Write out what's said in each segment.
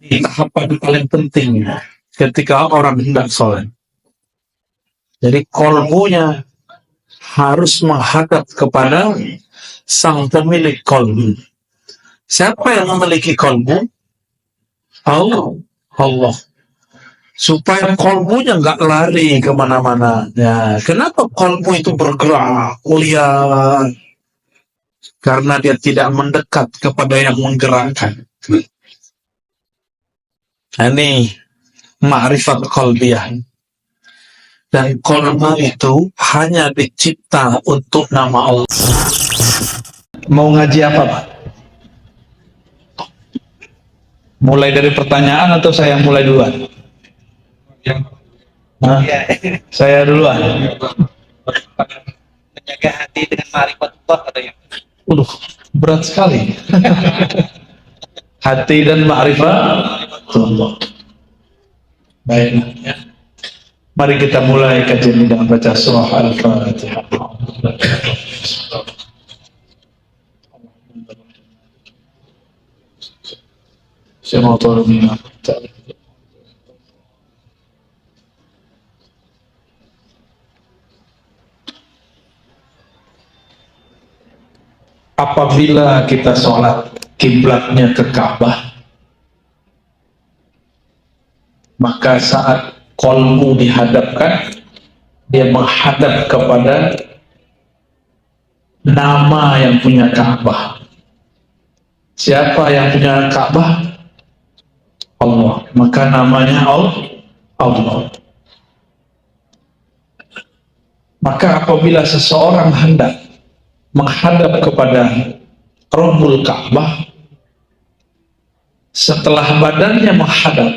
tahapan paling penting ketika orang hendak sholat. Jadi kolbunya harus menghadap kepada sang pemilik kolbu. Siapa yang memiliki kolbu? Allah. Supaya kolbunya nggak lari kemana-mana. Ya, kenapa kolbu itu bergerak, liar? Karena dia tidak mendekat kepada yang menggerakkan. Ini ma'rifat qalbiyah. Dan kolbu itu hanya dicipta untuk nama Allah. Mau ngaji apa, Pak? Mulai dari pertanyaan atau saya mulai duluan? Nah, saya duluan. Menjaga hati dengan ma'rifatullah katanya. Berat sekali. Hati dan ma'rifatullah. Baiklah, ya. Mari kita mulai kajian dengan baca surah Al-Fatihah. Apabila kita sholat kiblatnya ke Ka'bah, maka saat kolbu dihadapkan, dia menghadap kepada nama yang punya Ka'bah. Siapa yang punya Ka'bah? Allah. Maka namanya Allah. Maka apabila seseorang hendak menghadap kepada Rabbul Ka'bah, setelah badannya menghadap,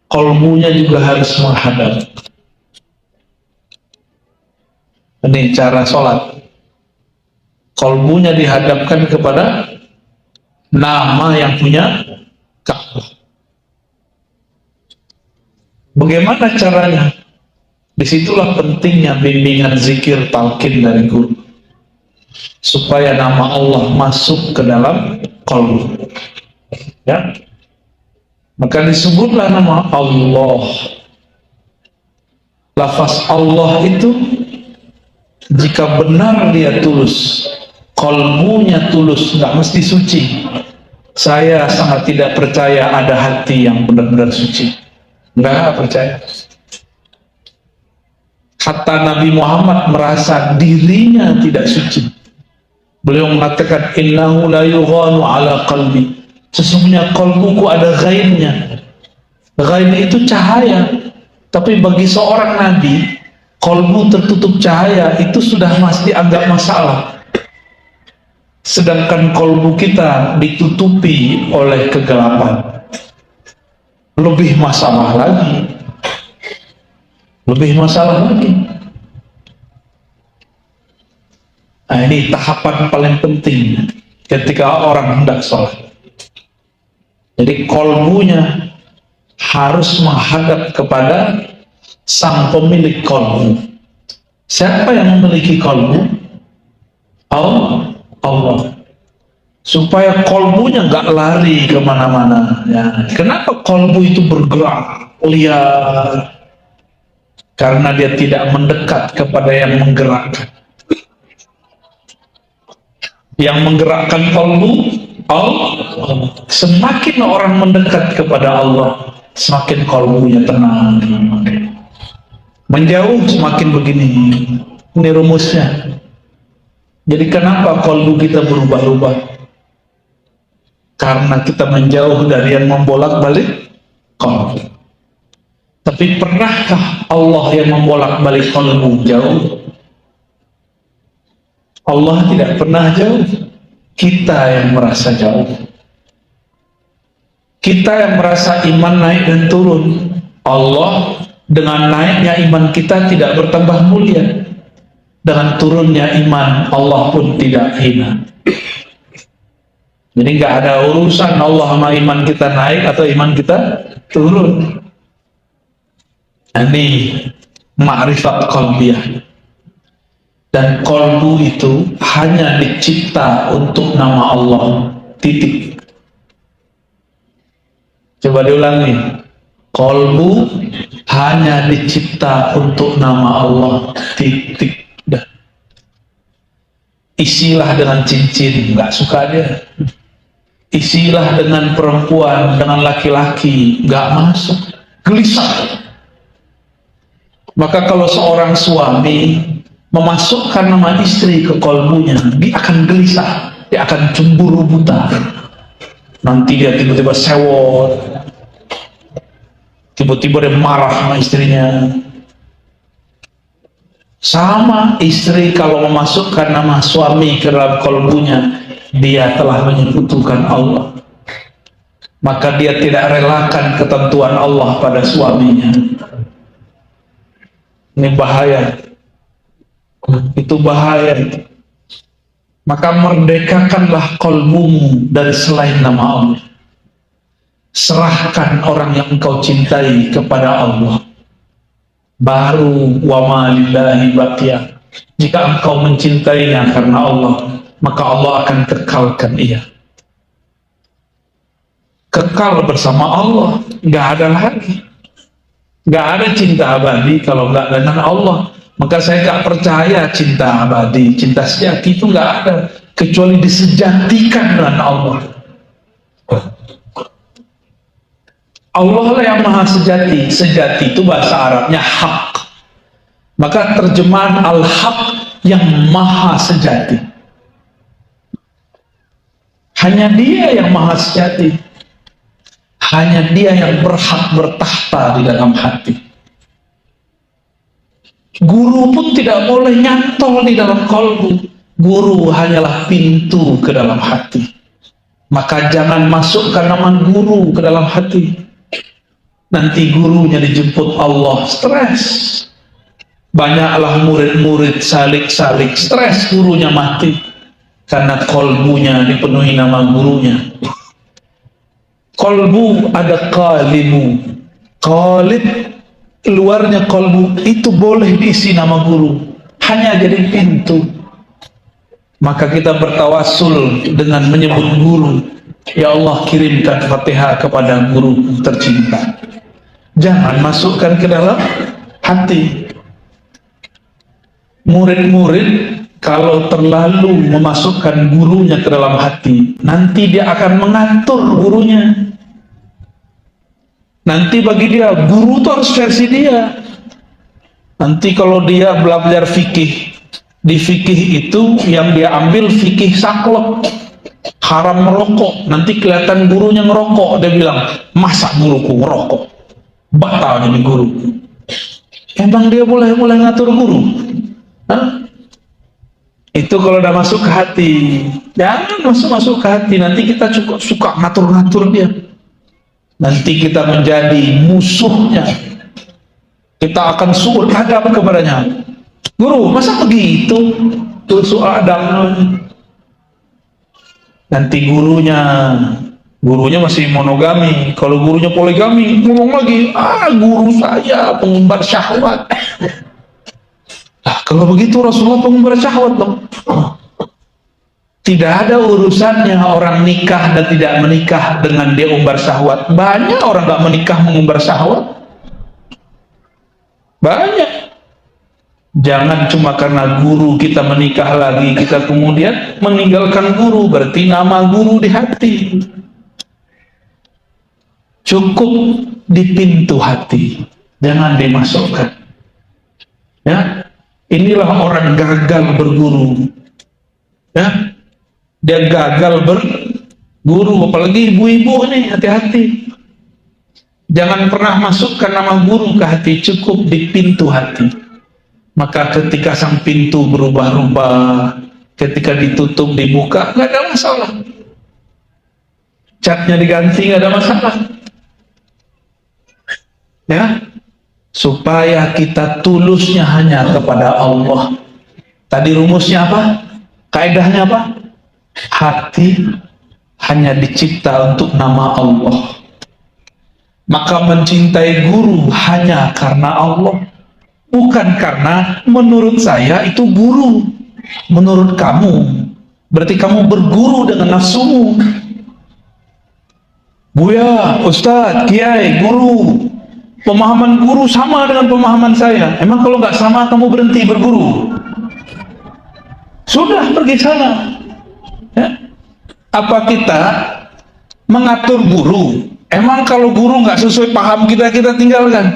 kolbunya juga harus menghadap. Ini cara sholat. Kolbunya dihadapkan kepada nama yang punya Ka'bah. Bagaimana caranya? Disitulah pentingnya bimbingan zikir talqin dari guru, supaya nama Allah masuk ke dalam kolbu. Ya. Maka disebutlah nama Allah. Lafaz Allah itu jika benar dia tulus, kolbunya tulus, nggak mesti suci. Saya sangat tidak percaya ada hati yang benar-benar suci. Nggak percaya. Kata Nabi Muhammad merasa dirinya tidak suci. Beliau mengatakan, innahu la yughanu ala qalbi. Sesungguhnya kolbuku ada ghaibnya. Ghaib itu cahaya. Tapi bagi seorang nabi, kolbu tertutup cahaya itu sudah mesti agak masalah. Sedangkan kolbu kita ditutupi oleh kegelapan, lebih masalah lagi. Lebih masalah lagi. Nah, ini tahapan paling penting ketika orang hendak sholat. Jadi kolbunya harus menghadap kepada sang pemilik kolbu. Siapa yang memiliki kolbu? Allah. Supaya kolbunya nggak lari kemana-mana. Ya. Kenapa kolbu itu bergerak, liar? Karena dia tidak mendekat kepada yang menggerakkan. Yang menggerakkan kolbu Allah. Semakin orang mendekat kepada Allah, semakin kolbunya tenang. Menjauh semakin begini. Ini rumusnya. Jadi kenapa kolbu kita berubah-ubah? Karena kita menjauh dari yang membolak-balik kolbu. Tapi pernahkah Allah yang membolak-balik kolbu jauh? Allah tidak pernah jauh. Kita yang merasa jauh. Kita yang merasa iman naik dan turun. Allah dengan naiknya iman kita tidak bertambah mulia. Dengan turunnya iman Allah pun tidak hina. Jadi nggak ada urusan Allah sama iman kita naik atau iman kita turun. Ini ma'rifat qalbiyah. Dan kolbu itu hanya dicipta untuk nama Allah. Titik. Coba diulangi. Kolbu hanya dicipta untuk nama Allah. Titik. Dah. Isilah dengan cincin, nggak suka dia. Isilah dengan perempuan, dengan laki-laki, nggak masuk. Gelisah. Maka kalau seorang suami memasukkan nama istri ke kolbunya, dia akan gelisah, dia akan cemburu buta. Nanti dia tiba-tiba sewot, tiba-tiba dia marah sama istrinya. Sama istri kalau memasukkan nama suami ke dalam kolbunya, dia telah menyekutukan Allah. Maka dia tidak relakan ketentuan Allah pada suaminya. Ini bahaya. Itu bahaya. Maka merdekakanlah kolbumu dari selain nama Allah. Serahkan orang yang engkau cintai kepada Allah. Baru wa ma lillahi baqiyah. Jika engkau mencintainya karena Allah, maka Allah akan kekalkan ia. Kekal bersama Allah, nggak ada lagi. Nggak ada cinta abadi kalau nggak dengan Allah. Maka saya nggak percaya cinta abadi, cinta sejati itu nggak ada kecuali disejatikan dengan Allah. Allah lah yang maha sejati. Sejati itu bahasa Arabnya hak. Maka terjemahan al-haq yang maha sejati. Hanya dia yang maha sejati. Hanya dia yang berhak bertahta di dalam hati. Guru pun tidak boleh nyantol di dalam kolbu. Guru hanyalah pintu ke dalam hati. Maka jangan masukkan nama guru ke dalam hati. Nanti gurunya dijemput Allah, stres. Banyaklah murid-murid salik-salik, stres gurunya mati. Karena kolbunya dipenuhi nama gurunya. Kolbu ada qalibu. Qalib, luarnya kolbu, itu boleh diisi nama guru. Hanya jadi pintu. Maka kita bertawassul dengan menyebut guru. Ya Allah, kirimkan Fatihah kepada guru tercinta. Jangan masukkan ke dalam hati. Murid-murid kalau terlalu memasukkan gurunya ke dalam hati, nanti dia akan mengatur gurunya. Nanti bagi dia, guru itu harus versi dia. Nanti kalau dia belajar fikih, di fikih itu yang dia ambil fikih saklek, haram merokok. Nanti kelihatan gurunya ngerokok, dia bilang, masa guruku ngerokok? Batal jadi guru. Emang dia boleh ngatur guru? Hah? Itu kalau udah masuk ke hati. Jangan masuk ke hati. Nanti kita cukup suka ngatur-ngatur dia. Nanti kita menjadi musuhnya. Kita akan suul adab kepadanya. Guru, masa begitu? Tuh soal adab. Nanti gurunya masih monogami. Kalau gurunya poligami, ngomong lagi, guru saya pengumbar syahwat. Nah, kalau begitu Rasulullah pengumbar syahwat dong. Tidak ada urusannya orang nikah dan tidak menikah dengan dia umbar syahwat. Banyak orang gak menikah mengumbar syahwat. Banyak. Jangan cuma karena guru kita menikah lagi, kita kemudian meninggalkan guru. Berarti nama guru di hati. Cukup di pintu hati, jangan dimasukkan. Ya, inilah orang gagal berguru. Ya, dia gagal berguru, apalagi ibu-ibu nih, hati-hati. Jangan pernah masukkan nama guru ke hati, cukup di pintu hati. Maka ketika sang pintu berubah-ubah, ketika ditutup, dibuka, nggak ada masalah. Catnya diganti, nggak ada masalah. Ya, supaya kita tulusnya hanya kepada Allah. Tadi rumusnya apa? Kaidahnya apa? Hati hanya dicipta untuk nama Allah. Maka mencintai guru hanya karena Allah, bukan karena menurut saya itu guru, menurut kamu berarti kamu berguru dengan nafsumu. Buya, Ustadz, Kiai, Guru, pemahaman guru sama dengan pemahaman saya. Emang kalau nggak sama kamu berhenti berguru? Sudah pergi sana. Ya. Apa kita mengatur guru? Emang kalau guru nggak sesuai paham kita, kita tinggalkan.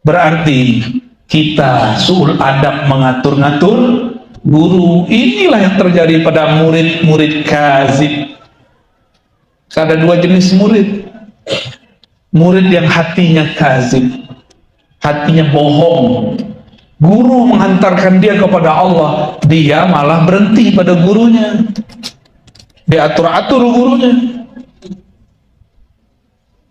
Berarti kita suul adab mengatur-ngatur guru. Inilah yang terjadi pada murid-murid kazib. Ada dua jenis murid. Murid yang hatinya kazib, hatinya bohong. Guru menghantarkan dia kepada Allah, dia malah berhenti pada gurunya. Diatur-atur gurunya.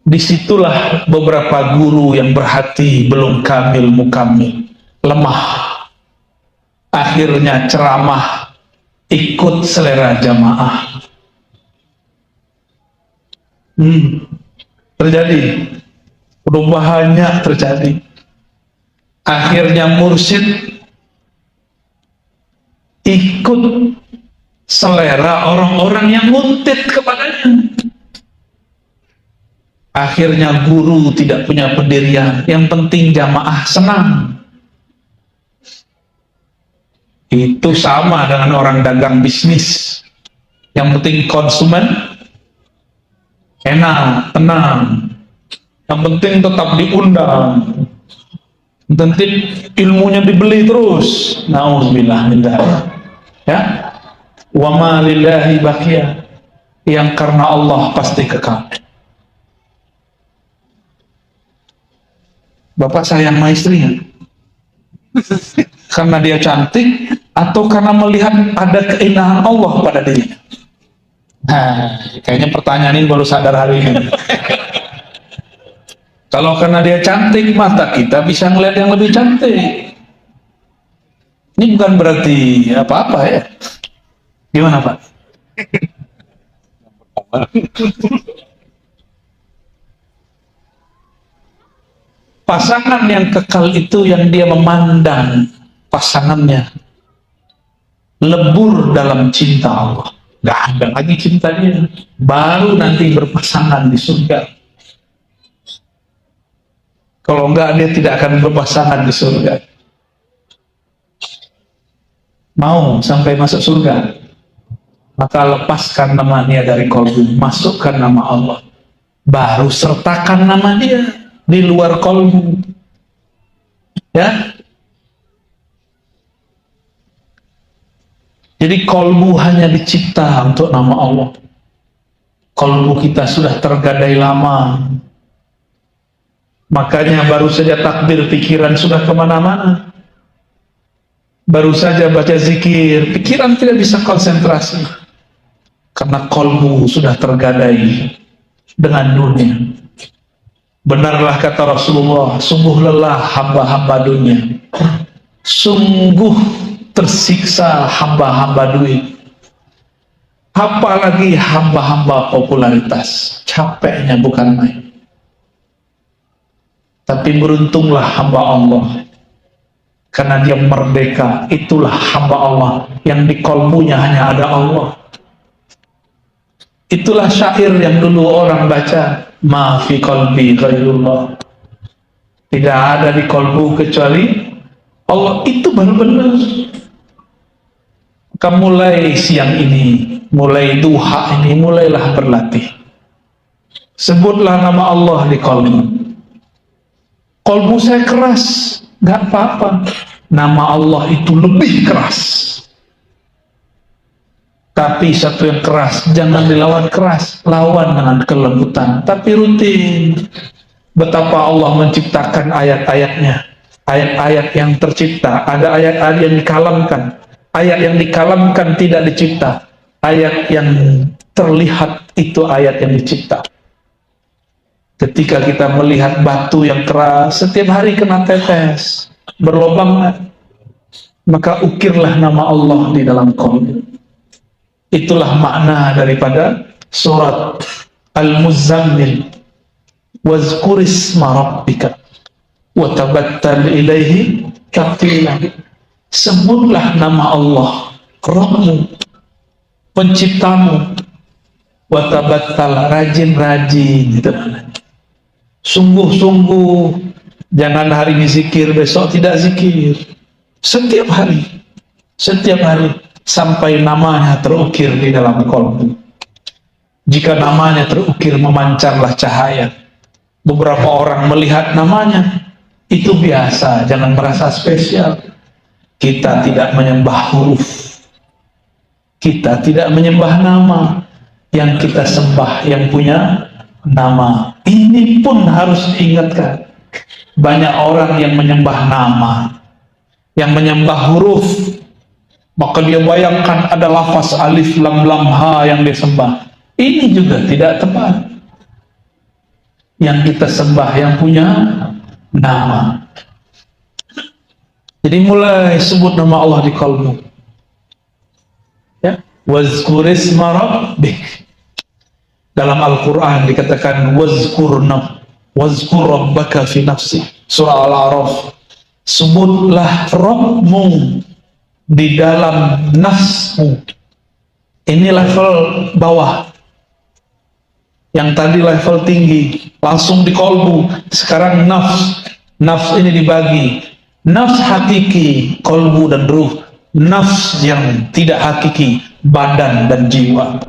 Disitulah beberapa guru yang berhati belum kamil mukamil, lemah. Akhirnya ceramah ikut selera jamaah. Terjadi perubahannya, terjadi. Akhirnya mursyid ikut selera orang-orang yang nguntit kepadanya. Akhirnya guru tidak punya pendirian, yang penting jamaah senang. Itu sama dengan orang dagang bisnis, yang penting konsumen enak, tenang. Yang penting tetap diundang. Yang penting ilmunya dibeli terus. Nauzubillah min dzalik. Ya. Wa ma lillahi baqiya. Yang karena Allah pasti kekal. Bapak sayang sama istrinya? Karena dia cantik atau karena melihat ada keindahan Allah pada dirinya? Nah, kayaknya pertanyaan ini baru sadar hari ini. Kalau karena dia cantik, mata kita bisa ngeliat yang lebih cantik. Ini bukan berarti apa-apa ya. Gimana Pak? Pasangan yang kekal itu yang dia memandang pasangannya lebur dalam cinta Allah. Gak ada lagi cinta dia. Baru nanti berpasangan di surga. Kalau enggak, dia tidak akan berpasangan di surga. Mau sampai masuk surga, maka lepaskan namanya dari kolbu, masukkan nama Allah, baru sertakan nama dia di luar kolbu. Ya. Jadi kolbu hanya dicipta untuk nama Allah. Kolbu kita sudah tergadai lama. Makanya baru saja takbir, pikiran sudah kemana-mana. Baru saja baca zikir, pikiran tidak bisa konsentrasi. Karena kolbu sudah tergadai dengan dunia. Benarlah kata Rasulullah, sungguh lelah hamba-hamba dunia. Sungguh tersiksa hamba-hamba duit. Apalagi hamba-hamba popularitas. Capeknya bukan main. Tapi beruntunglah hamba Allah, karena dia merdeka. Itulah hamba Allah yang di kolbunya hanya ada Allah. Itulah syair yang dulu orang baca, ma fi qalbi ghairullah. Tidak ada di kolbu kecuali Allah. Itu benar-benar. Kamu mulai siang ini, mulai duha ini, mulailah berlatih. Sebutlah nama Allah di kolbu. Kolbu saya keras, gak apa-apa. Nama Allah itu lebih keras. Tapi satu yang keras, jangan dilawan keras, lawan dengan kelembutan. Tapi rutin. Betapa Allah menciptakan ayat-ayatnya. Ayat-ayat yang tercipta, ada ayat-ayat yang dikalamkan. Ayat yang dikalamkan tidak dicipta. Ayat yang terlihat itu ayat yang dicipta. Ketika kita melihat batu yang keras, setiap hari kena tetes, berlubang, maka ukirlah nama Allah di dalam kolbu. Itulah makna daripada surat Al-Muzammil. Wazkurisma rabbika wa tabattal ilaihi tabtila. Sebutlah nama Allah, Rabbmu, penciptamu, watabattal, rajin-rajin itu namanya. Sungguh-sungguh, jangan hari ini zikir, besok tidak zikir. Setiap hari sampai namanya terukir di dalam kolbu. Jika namanya terukir, memancarlah cahaya. Beberapa orang melihat namanya, itu biasa, jangan merasa spesial. Kita tidak menyembah huruf, kita tidak menyembah nama. Yang kita sembah yang punya nama. Ini pun harus diingatkan. Banyak orang yang menyembah nama, yang menyembah huruf, maka dia bayangkan ada lafaz alif lam lam ha yang dia sembah. Ini juga tidak tepat. Yang kita sembah yang punya nama. Jadi mulai sebut nama Allah di qalbu. Ya, wazkur isma rabbik. Dalam Al-Quran dikatakan wazkur rabbaka fi nafsi. Surah Al-A'raf. Sebutlah Rabbmu di dalam nafsmu. Ini level bawah. Yang tadi level tinggi, langsung di kolbu. Sekarang nafs. Nafs ini dibagi. Nafs hakiki, kolbu dan ruh. Nafs yang tidak hakiki, badan dan jiwa.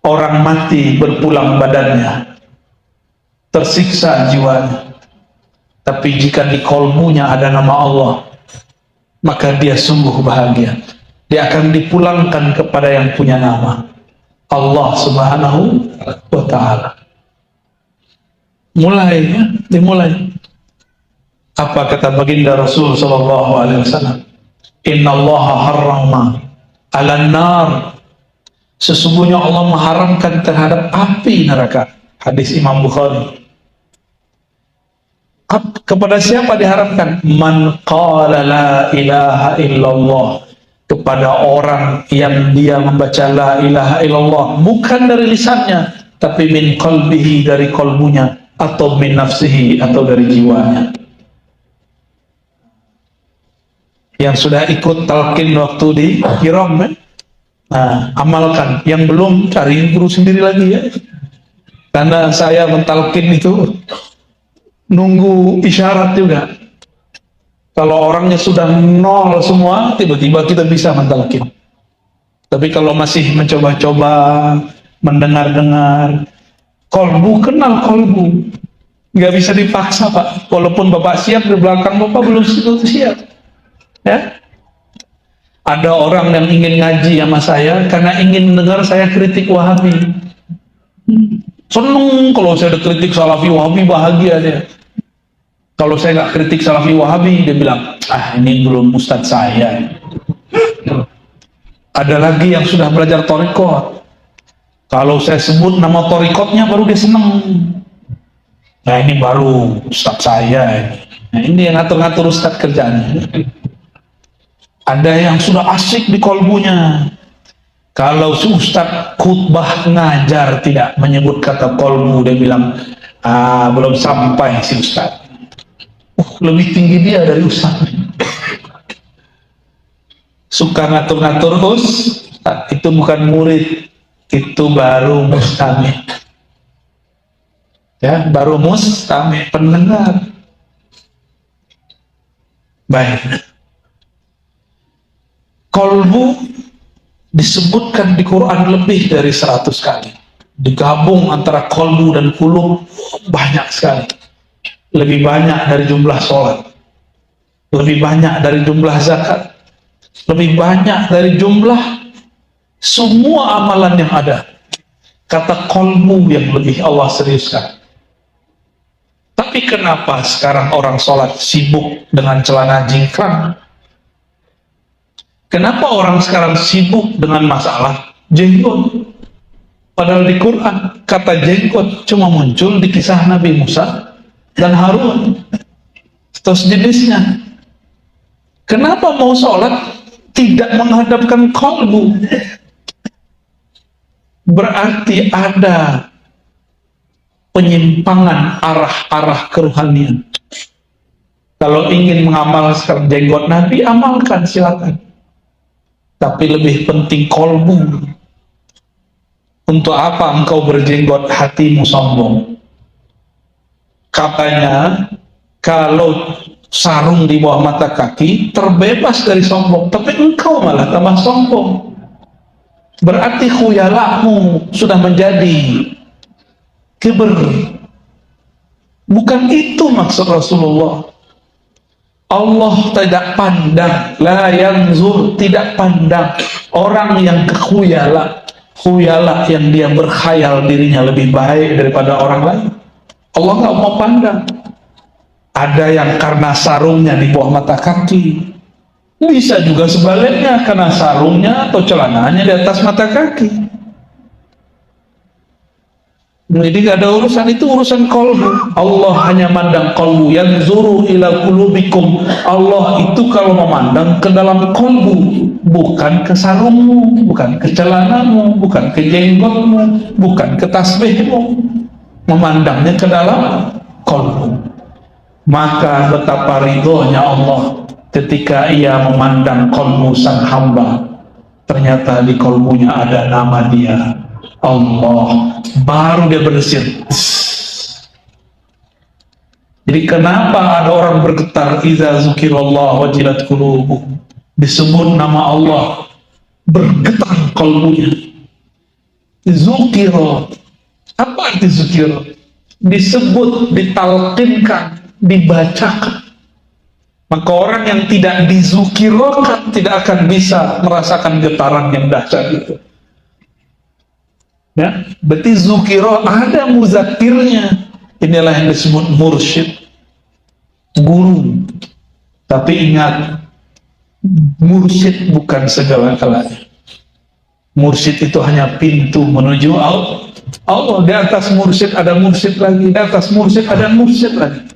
Orang mati berpulang badannya, tersiksa jiwanya. Tapi jika di kolbunya ada nama Allah, maka dia sungguh bahagia. Dia akan dipulangkan kepada yang punya nama, Allah Subhanahu wa ta'ala. Mulai ya, dimulai. Apa kata baginda Rasul sallallahu alaihi wasallam? Innallaha harrama 'alan nar. Sesungguhnya Allah mengharamkan terhadap api neraka. Hadis Imam Bukhari. Kepada siapa diharamkan? Man qala la ilaha illallah. Kepada orang yang dia membaca la ilaha illallah, bukan dari lisannya, tapi min qalbihi, dari kolbunya, atau min nafsihi, atau dari jiwanya. Yang sudah ikut talqin waktu di Iram, nah, amalkan. Yang belum, cari guru sendiri lagi ya. Karena saya mentalkin itu nunggu isyarat juga. Kalau orangnya sudah nol semua, tiba-tiba kita bisa mentalkin. Tapi kalau masih mencoba-coba, mendengar-dengar, kolbu, kenal kolbu. Nggak bisa dipaksa, Pak. Walaupun Bapak siap, di belakang Bapak belum siap. Ya? Ada orang yang ingin ngaji sama saya karena ingin mendengar saya kritik Wahabi. Seneng kalau saya ada kritik Salafi Wahabi, bahagia dia. Kalau saya nggak kritik Salafi Wahabi, dia bilang, ini belum ustadz saya. Ada lagi yang sudah belajar torikot. Kalau saya sebut nama torikotnya, baru dia seneng. Nah, ini baru ustadz saya. Nah, ini yang ngatur-ngatur ustadz kerjaannya. Ada yang sudah asik di kolbunya. Kalau si ustadz khutbah ngajar tidak menyebut kata kolbu, dia bilang, belum sampai si ustadz. Lebih tinggi dia dari ustadz. Suka ngatur-ngatur ustadz, itu bukan murid, itu baru mustami. Ya, baru mustami, pendengar. Baik. Kolbu disebutkan di Quran lebih dari 100 kali. Digabung antara kolbu dan kulub banyak sekali. Lebih banyak dari jumlah sholat, lebih banyak dari jumlah zakat, lebih banyak dari jumlah semua amalan yang ada. Kata kolbu yang lebih Allah seriuskan. Tapi kenapa sekarang orang sholat sibuk dengan celana jingkrang? Kenapa orang sekarang sibuk dengan masalah jenggot? Padahal di Quran kata jenggot cuma muncul di kisah Nabi Musa dan Harun atau sejenisnya. Kenapa mau sholat tidak menghadapkan kolbu? Berarti ada penyimpangan arah-arah kerohanian. Kalau ingin mengamalkan jenggot Nabi, amalkan, silakan. Tapi lebih penting kolbu. untuk apa engkau berjenggot hatimu sombong? Katanya, kalau sarung di bawah mata kaki terbebas dari sombong, tapi engkau malah tambah sombong. Berarti khuyalakmu sudah menjadi kibr. Bukan itu maksud Rasulullah. Allah tidak pandang, la yanzur, tidak pandang orang yang khuyala yang dia berkhayal dirinya lebih baik daripada orang lain. Allah nggak mau pandang. Ada yang karena sarungnya di bawah mata kaki, bisa juga sebaliknya karena sarungnya atau celananya di atas mata kaki. Jadi gak ada urusan, itu urusan kolbu. Allah hanya mandang kolbu. Yanzuru ila qulubikum. Allah itu kalau memandang ke dalam kolbu, bukan ke sarungmu, bukan ke celanamu, bukan ke jenggotmu, bukan ke tasbihmu. Memandangnya ke dalam kolbu. Maka betapa ridhonya Allah ketika ia memandang kolbu sang hamba. Ternyata di kolbunya ada nama dia, Allah. Baru dia bersin. Jadi kenapa ada orang bergetar iza zukirallah wajilat qulubuhum, disebut nama Allah bergetar kolbunya. Zukiro, apa arti zukiro? Disebut, ditalqinkan, dibacakan. Maka orang yang tidak dizukirokan tidak akan bisa merasakan getaran yang dahsyat itu. Ya, berarti zukiro ada muzakirnya. Inilah yang disebut mursyid, guru. Tapi ingat, mursyid bukan segala-galanya. Mursyid itu hanya pintu menuju Allah. Di atas mursyid ada mursyid lagi, di atas mursyid ada mursyid lagi.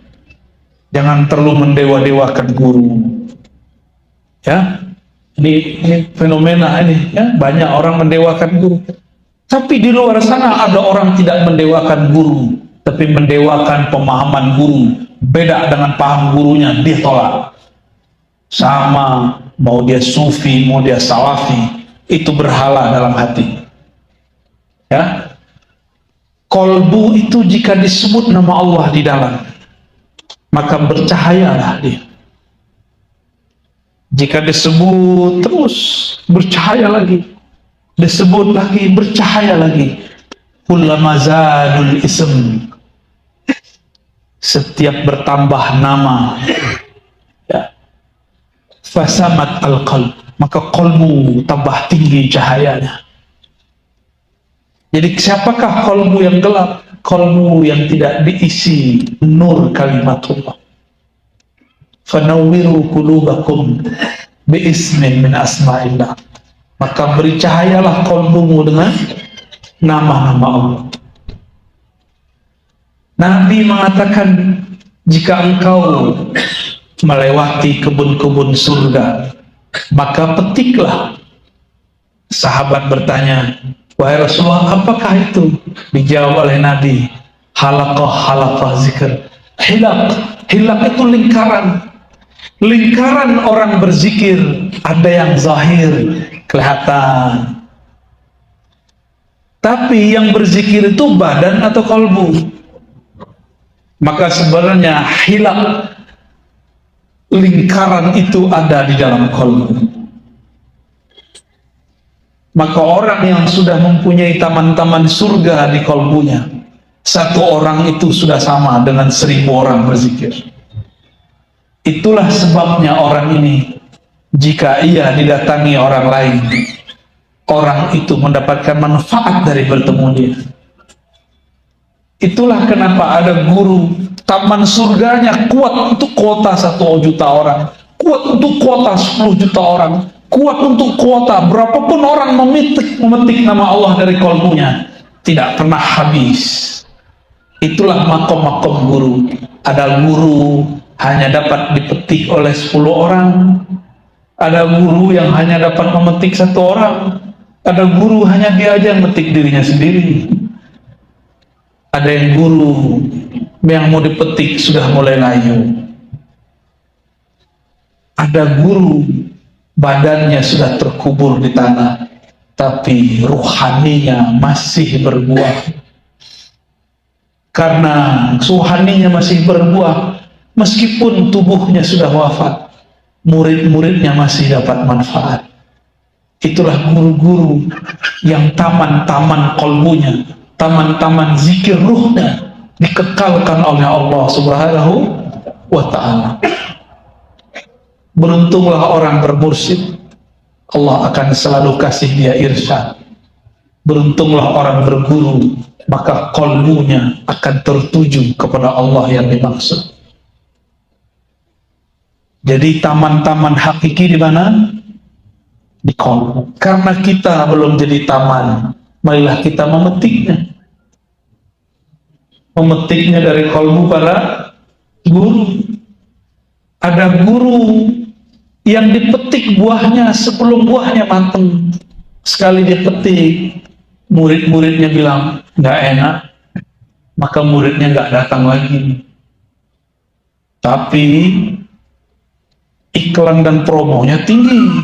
Jangan terlalu mendewa-dewakan guru. Ya, ini fenomena ini. Ya, banyak orang mendewakan guru. Tapi di luar sana ada orang tidak mendewakan guru, tapi mendewakan pemahaman guru. Beda dengan paham gurunya, dia tolak. Sama, mau dia sufi, mau dia salafi, itu berhala dalam hati. Ya, kolbu itu jika disebut nama Allah di dalam, maka bercahayalah dia. Jika disebut terus, bercahaya lagi. Disebut lagi, bercahaya lagi. Kullama zadul ism, setiap bertambah nama, ya, fasamat al-qalb, maka qalbu tambah tinggi cahayanya. Jadi siapakah qalbu yang gelap? Qalbu yang tidak diisi nur kalimatullah. Fanawwiru qulubakum bi ismin min asma'illah. Maka beri cahayalah kolbumu dengan nama-nama Allah. Nabi mengatakan, jika engkau melewati kebun-kebun surga, maka petiklah. Sahabat bertanya, wahai Rasulullah, apakah itu? Dijawab oleh Nabi, halaqah zikr. Hilaq itu lingkaran. Lingkaran orang berzikir, ada yang zahir, kelihatan. Tapi yang berzikir itu badan atau kalbu. Maka sebenarnya hilaq, lingkaran itu ada di dalam kalbu. Maka orang yang sudah mempunyai taman-taman surga di kalbunya, satu orang itu sudah sama dengan 1000 orang berzikir. Itulah sebabnya orang ini, jika ia didatangi orang lain, orang itu mendapatkan manfaat dari bertemu dia. Itulah kenapa ada guru, taman surganya kuat untuk kuota 1 juta orang, kuat untuk kuota 10 juta orang, kuat untuk kuota berapapun orang memetik nama Allah dari kolbunya, tidak pernah habis. Itulah makom-makom guru. Ada guru hanya dapat dipetik oleh 10 orang, ada guru yang hanya dapat memetik 1 orang, ada guru hanya dia aja yang memetik dirinya sendiri, ada yang guru yang mau dipetik sudah mulai layu, ada guru badannya sudah terkubur di tanah, tapi ruhaninya masih berbuah. Karena ruhaninya masih berbuah, meskipun tubuhnya sudah wafat, murid-muridnya masih dapat manfaat. Itulah guru-guru yang taman-taman kolbunya, taman-taman zikir ruhnya dikekalkan oleh Allah Subhanahu wa ta'ala. Beruntunglah orang bermursyid, Allah akan selalu kasih dia irsyad. Beruntunglah orang berguru, maka kolbunya akan tertuju kepada Allah yang dimaksud. Jadi taman-taman hakiki di mana? Di kolbu. Karena kita belum jadi taman, marilah kita memetiknya. Memetiknya dari kolbu para guru. Ada guru yang dipetik buahnya sebelum buahnya matang. Sekali dipetik, murid-muridnya bilang nggak enak, maka muridnya nggak datang lagi. Tapi iklan dan promonya tinggi,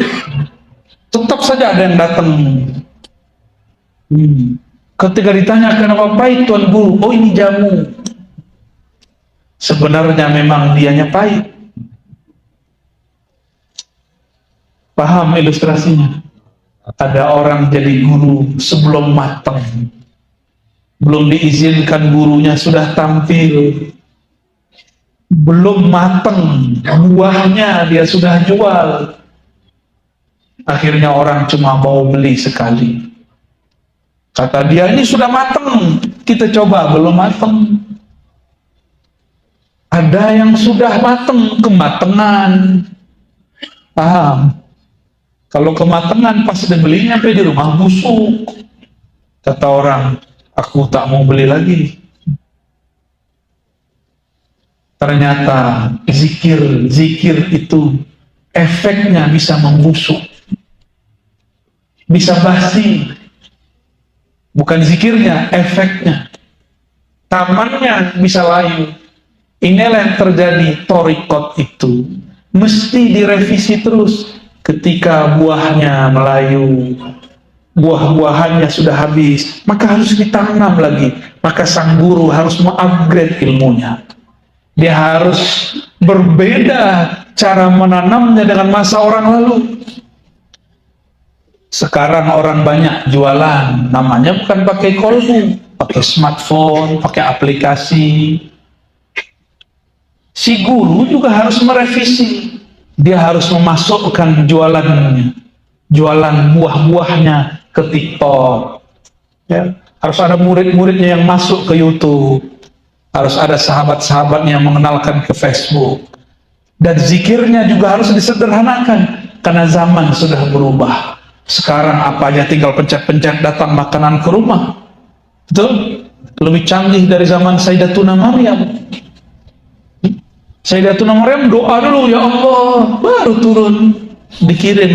tetap saja ada yang datang. Ketika ditanya kenapa pahit Tuan Guru, oh ini jamu. Sebenarnya memang dianya pahit. Paham ilustrasinya? Ada orang jadi guru sebelum matang, belum diizinkan gurunya sudah tampil, belum matang buahnya dia sudah jual. Akhirnya orang cuma mau beli sekali. Kata dia ini sudah matang, kita coba, belum matang. Ada yang sudah matang, kematangan. Paham? Kalau kematangan pas dibelinya sampai di rumah busuk. Kata orang, aku tak mau beli lagi. Ternyata zikir itu efeknya bisa membusuk, bisa basi. Bukan zikirnya, efeknya. Tamannya bisa layu. Inilah yang terjadi. Thariqat itu mesti direvisi terus. Ketika buahnya melayu, buah-buahannya sudah habis, maka harus ditanam lagi. Maka sang guru harus mengupgrade ilmunya. Dia harus berbeda cara menanamnya dengan masa orang lalu. Sekarang orang banyak jualan, namanya bukan pakai kolbu, pakai smartphone, pakai aplikasi. Si guru juga harus merevisi. Dia harus memasukkan jualannya, jualan buah-buahnya ke TikTok. Ya, harus ada murid-muridnya yang masuk ke YouTube. Harus ada sahabat-sahabatnya yang mengenalkan ke Facebook. Dan zikirnya juga harus disederhanakan, karena zaman sudah berubah. Sekarang apa aja tinggal pencet-pencet datang makanan ke rumah. Betul? Lebih canggih dari zaman Sayyidatuna Maryam. Sayyidatuna Maryam doa dulu, ya Allah, baru turun dikirim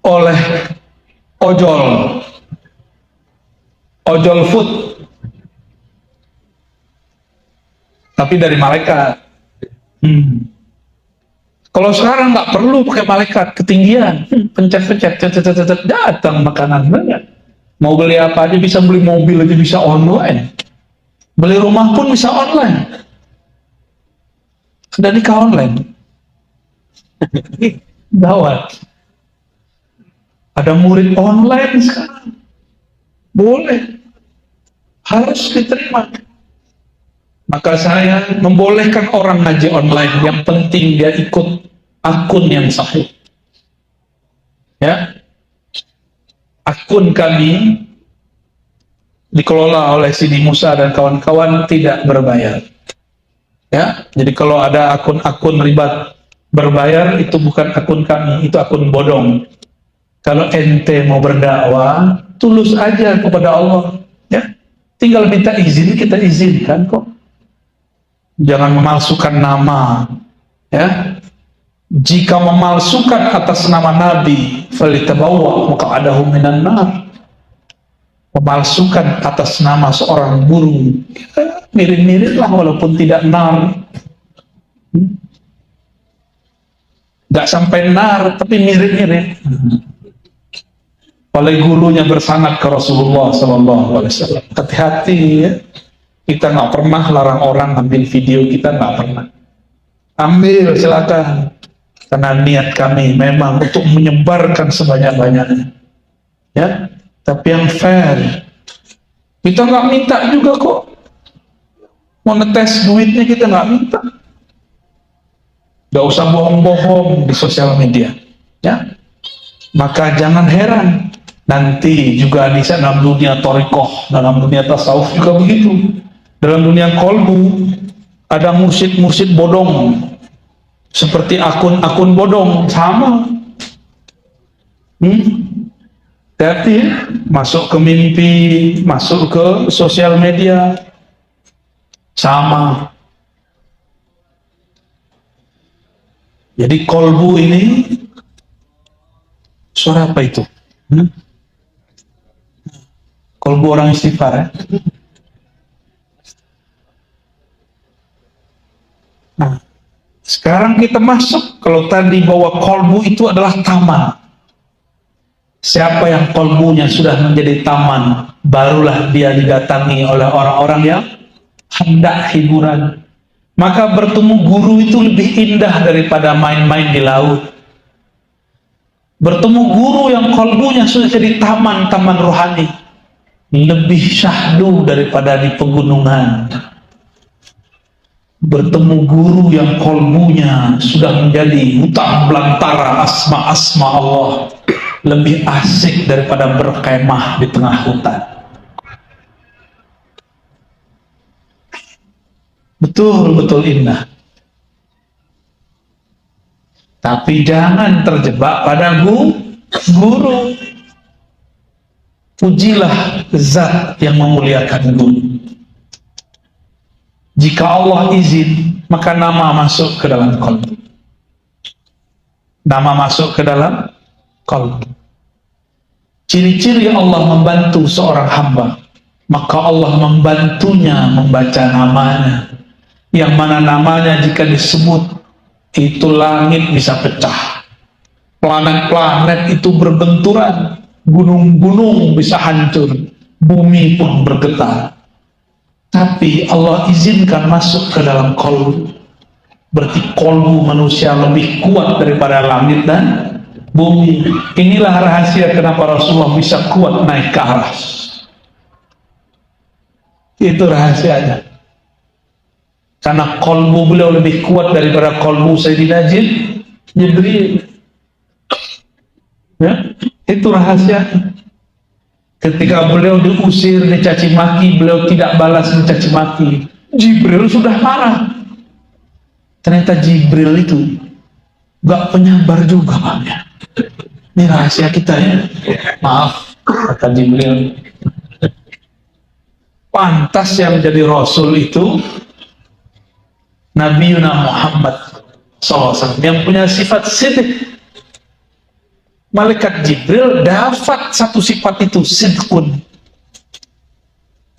oleh ojol food, tapi dari malaikat. Kalau sekarang nggak perlu pakai malaikat, ketinggian, pencet-pencet, datang makanan banyak. Mau beli apa aja bisa, beli mobil aja bisa online, beli rumah pun bisa online. Sudah nikah online. Gawat. Ada murid online sekarang. Boleh. Harus diterima. Maka saya membolehkan orang ngaji online. Yang penting dia ikut akun yang sahih. Ya. Akun kami dikelola oleh Sidi Musa dan kawan-kawan, tidak berbayar. Ya, jadi kalau ada akun-akun ribat berbayar, itu bukan akun kami, itu akun bodong. Kalau ente mau berdakwah, tulus aja kepada Allah, ya. Tinggal minta izin, kita izinkan kok. Jangan memalsukan nama, ya. Jika memalsukan atas nama Nabi, falitabawwa maq'adahu minan nar. Memalsukan atas nama seorang guru, ya, mirip-mirip lah walaupun tidak nar. Gak sampai nar, tapi mirip-mirip. oleh gurunya bersanad ke Rasulullah SAW. Hati-hati ya. Kita nggak pernah larang orang ambil video kita, nggak pernah. Ambil silakan. Karena niat kami memang untuk menyebarkan sebanyak-banyaknya. Ya, tapi yang fair. Kita nggak minta juga kok. Mau ngetes duitnya kita nggak minta. Nggak usah bohong-bohong di sosial media. Ya, maka jangan heran. Nanti juga di dalam dunia thariqah, dalam dunia tasawuf juga begitu. Dalam dunia kolbu ada mursyid-mursyid bodong, seperti akun-akun bodong sama. Hati, masuk ke mimpi, masuk ke sosial media, sama. Jadi kolbu ini suara apa itu? Kolbu orang istighfar ya. Nah, sekarang kita masuk. Kalau tadi bahwa kolbu itu adalah taman. Siapa yang kolbunya sudah menjadi taman, barulah dia didatangi oleh orang-orang yang hendak hiburan. Maka bertemu guru itu lebih indah daripada main-main di laut. Bertemu guru yang kolbunya sudah jadi taman-taman rohani, lebih syahdu daripada di pegunungan. Bertemu guru yang kolbunya sudah menjadi hutan belantara asma-asma Allah, lebih asik daripada berkemah di tengah hutan. Betul-betul indah. Tapi jangan terjebak pada guru. Pujilah zat yang memuliakan guru. Jika Allah izin, maka nama masuk ke dalam qalb. Nama masuk ke dalam qalb. Ciri-ciri Allah membantu seorang hamba, maka Allah membantunya membaca namanya. Yang mana namanya jika disebut, itu langit bisa pecah. Planet-planet itu berbenturan. Gunung-gunung bisa hancur, bumi pun bergetar. Tapi Allah izinkan masuk ke dalam qalb. Berarti qalbu manusia lebih kuat daripada langit dan bumi. Inilah rahasia kenapa Rasulullah bisa kuat naik ke aras. Itu rahasianya. Karena qalbu beliau lebih kuat daripada qalbu Sayyidina Jibril. Ya, itu rahasia. Ketika beliau diusir, dicaci maki, beliau tidak balas mencaci maki. Jibril sudah marah. Ternyata Jibril itu gak penyabar juga, Pak. Ini rahasia kita ya. Maaf, kata Jibril. Pantas yang menjadi Rasul itu Nabi Muhammad SAW yang punya sifat sidq. Malaikat Jibril dapat satu sifat itu, sidqun.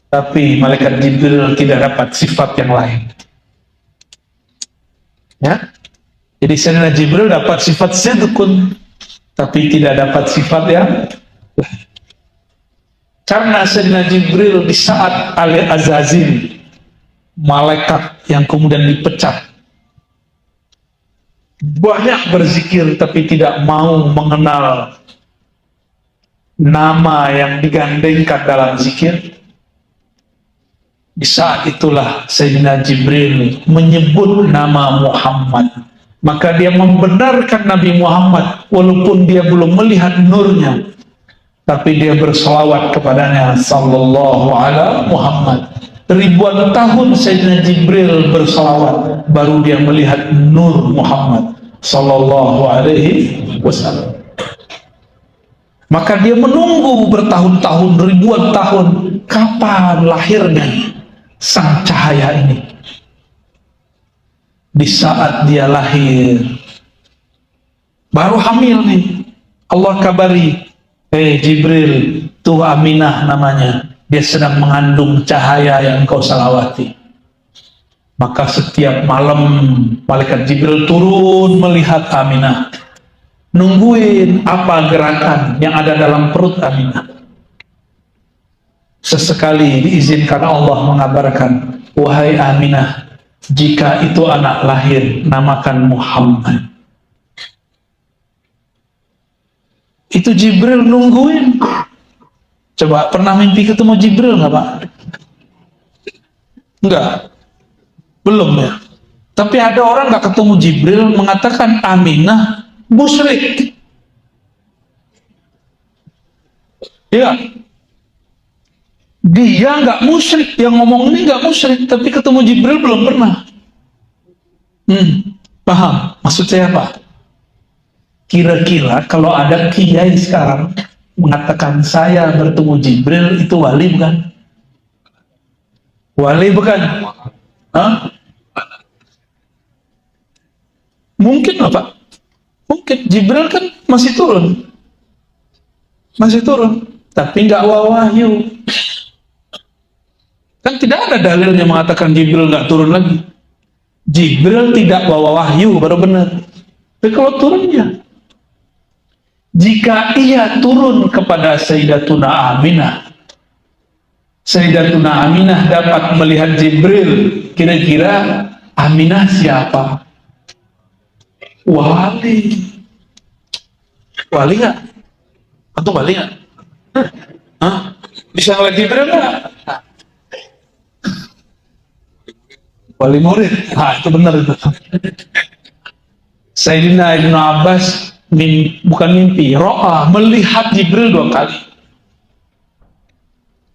Tapi malaikat Jibril tidak dapat sifat yang lain. Ya. Jadi Sayyidina Jibril dapat sifat sidqun, tapi tidak dapat sifat yang lain. Karena Sayyidina Jibril di saat Al-Azazil, malaikat yang kemudian dipecat, banyak berzikir tapi tidak mau mengenal nama yang digandengkan dalam zikir. Di saat itulah Sayyidina Jibril menyebut nama Muhammad. Maka dia membenarkan Nabi Muhammad walaupun dia belum melihat nurnya, tapi dia berselawat kepadanya sallallahu alaihi Muhammad. Ribuan tahun Sayyidina Jibril berselawat, baru dia melihat nur Muhammad sallallahu alaihi wasallam. Maka dia menunggu bertahun-tahun, ribuan tahun, kapan lahirnya sang cahaya ini. Di saat dia lahir, baru hamil nih, Allah kabari, Jibril, tuh Aminah namanya, dia sedang mengandung cahaya yang engkau salawati. Maka setiap malam malaikat Jibril turun melihat Aminah. nungguin apa gerakan yang ada dalam perut Aminah. Sesekali diizinkan Allah mengabarkan, wahai Aminah, jika itu anak lahir, namakan Muhammad. Itu Jibril nungguin. Coba pernah mimpi ketemu Jibril nggak Pak? Enggak, belum ya. Tapi ada orang nggak ketemu Jibril mengatakan Aminah musyrik. Ya, dia nggak musyrik, yang ngomong ini nggak musyrik, tapi ketemu Jibril belum pernah. Paham? Maksud saya apa? Kira-kira kalau ada kiai sekarang mengatakan saya bertemu Jibril, itu wali bukan? Wali bukan? Hah? Mungkin nggak Pak? Mungkin. Jibril kan masih turun, tapi nggak wahyu. Kan tidak ada dalil yang mengatakan Jibril nggak turun lagi. Jibril tidak bawa wahyu, baru benar. Tapi kalau turunnya, jika ia turun kepada Sayyidatuna Aminah, Sayyidatuna Aminah dapat melihat Jibril, kira-kira Aminah siapa? Wali. Wali nggak? Atau wali nggak? Hah? Bisa ngeliat Jibril nggak? Wali murid. Nah, itu benar itu. Sayyidina Ibnu Abbas bukan mimpi, ro'a, melihat Jibril 2 kali.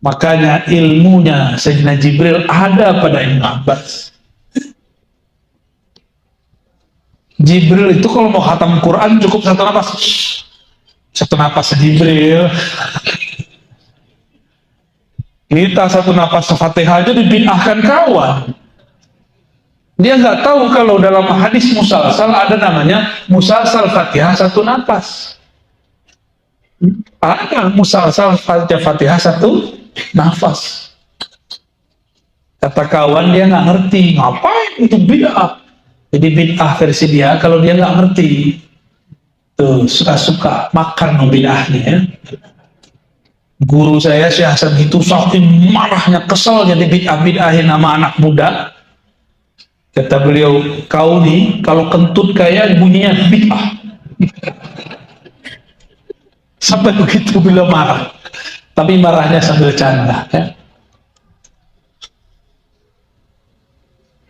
Makanya ilmunya Sayyidina Jibril ada pada Ibnu Abbas. Jibril itu kalau mau khatam Quran cukup 1 nafas. 1 nafas Jibril. Kita 1 nafas Fatihah aja dibid'ahkan kawan. Dia nggak tahu kalau dalam hadis musalsal ada namanya musalsal Fatihah 1 nafas. Ada musalsal Fatihah 1 nafas. Kata kawan dia nggak ngerti, ngapain itu bid'ah. Jadi bid'ah versi dia kalau dia nggak ngerti. Tuh suka-suka makan bid'ahnya ya. Guru saya Syekh Hasan itu saking marahnya, keselnya di bid'ah-bid'ahin nama anak muda. Kata beliau, kau nih kalau kentut kayak bunyinya bid'ah. Sampai begitu beliau marah. Tapi marahnya sambil canda. Ya.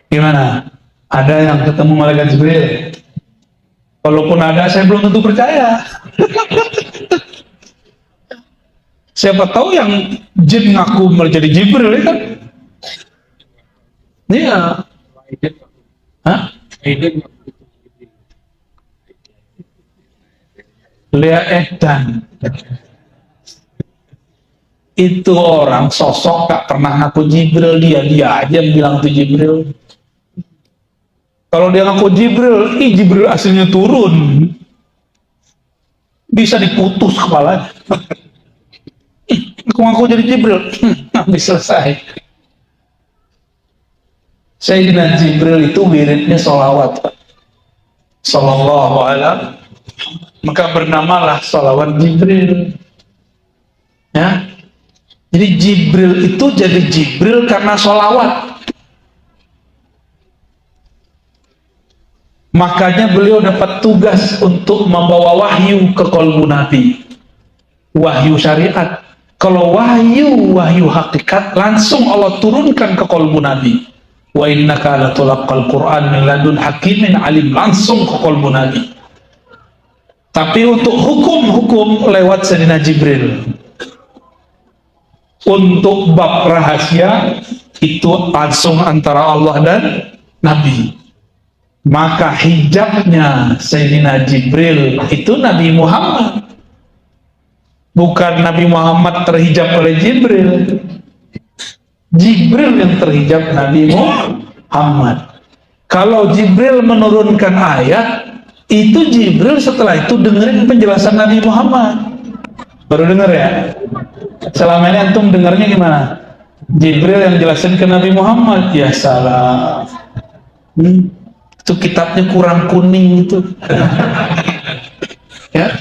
Gimana? Ada yang ketemu malaikat Jibril? Kalaupun ada, saya belum tentu percaya. Siapa tahu yang jin ngaku menjadi Jibril ya kan? Iya. Hah? Lea Edan itu orang sosok gak pernah ngaku Jibril, dia aja yang bilang itu Jibril. Kalau dia ngaku Jibril, Jibril aslinya turun, bisa diputus kepalanya. Ngaku jadi Jibril, habis selesai. Sayyidina Jibril itu wiridnya sholawat, sallallahu alaihi, maka bernamalah sholawat Jibril. Ya, jadi Jibril itu jadi Jibril karena sholawat. Makanya beliau dapat tugas untuk membawa wahyu ke qalbu Nabi, wahyu syariat. Kalau wahyu hakikat langsung Allah turunkan ke qalbu Nabi. Wa innaka latulaqqal Qur'an min ladun hakimin alim, langsung ke qalbu Nabi. Tapi untuk hukum-hukum lewat Sayyidina Jibril. Untuk bab rahasia itu langsung antara Allah dan Nabi. Maka hijabnya Sayyidina Jibril itu Nabi Muhammad. Bukan Nabi Muhammad terhijab oleh Jibril. Jibril yang terhijab Nabi Muhammad. Kalau Jibril menurunkan ayat, itu Jibril setelah itu dengerin penjelasan Nabi Muhammad. Baru denger ya? Selama ini antum dengarnya gimana? Jibril yang jelasin ke Nabi Muhammad. Ya salah. Itu kitabnya kurang kuning itu. Ya,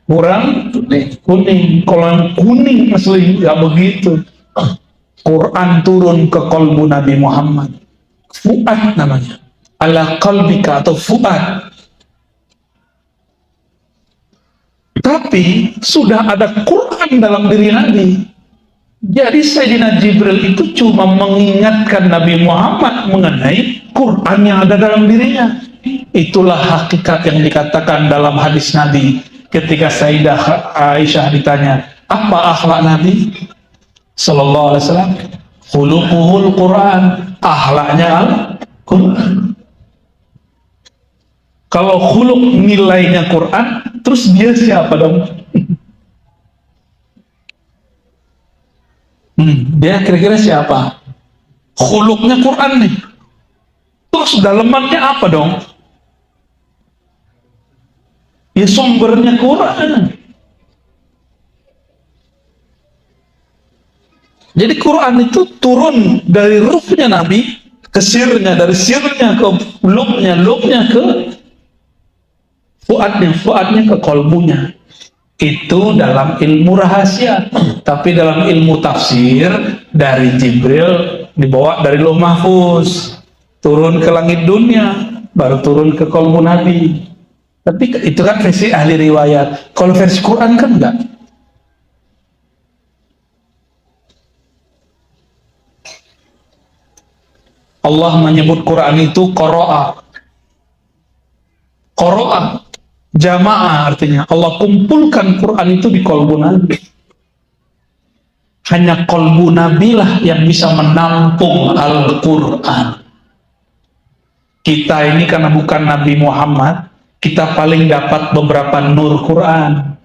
kurang kuning. Kalau yang kuning asli nggak begitu. Quran turun ke kolbu Nabi Muhammad. Fuad namanya. Ala qalbika atau fuad. Tapi sudah ada Quran dalam diri Nabi. Jadi Sayyidina Jibril itu cuma mengingatkan Nabi Muhammad mengenai Quran yang ada dalam dirinya. Itulah hakikat yang dikatakan dalam hadis Nabi ketika Sayyidah Aisyah ditanya, apa akhlak Nabi sallallahu alaihi wasallam? Khuluquhul Quran, akhlaknya Al-Quran. Kalau khuluq nilainya Quran, terus dia siapa dong? Dia kira-kira siapa? Khuluqnya Quran nih. Terus dalemannya apa dong? Ya sumbernya Quran. Jadi Quran itu turun dari ruhnya Nabi ke sirnya, dari sirnya ke lubnya ke fuadnya ke kolbunya. Itu dalam ilmu rahasia. Tapi dalam ilmu tafsir, dari Jibril dibawa dari Lauh Mahfuz, turun ke langit dunia, baru turun ke kolbu Nabi. Tapi itu kan versi ahli riwayat. Kalau versi Quran kan enggak. Allah menyebut Quran itu qara'a. Qara'a, jamaah artinya. Allah kumpulkan Quran itu di kolbu Nabi. Hanya kolbu Nabi lah yang bisa menampung Al-Quran. Kita ini karena bukan Nabi Muhammad, kita paling dapat beberapa nur Quran.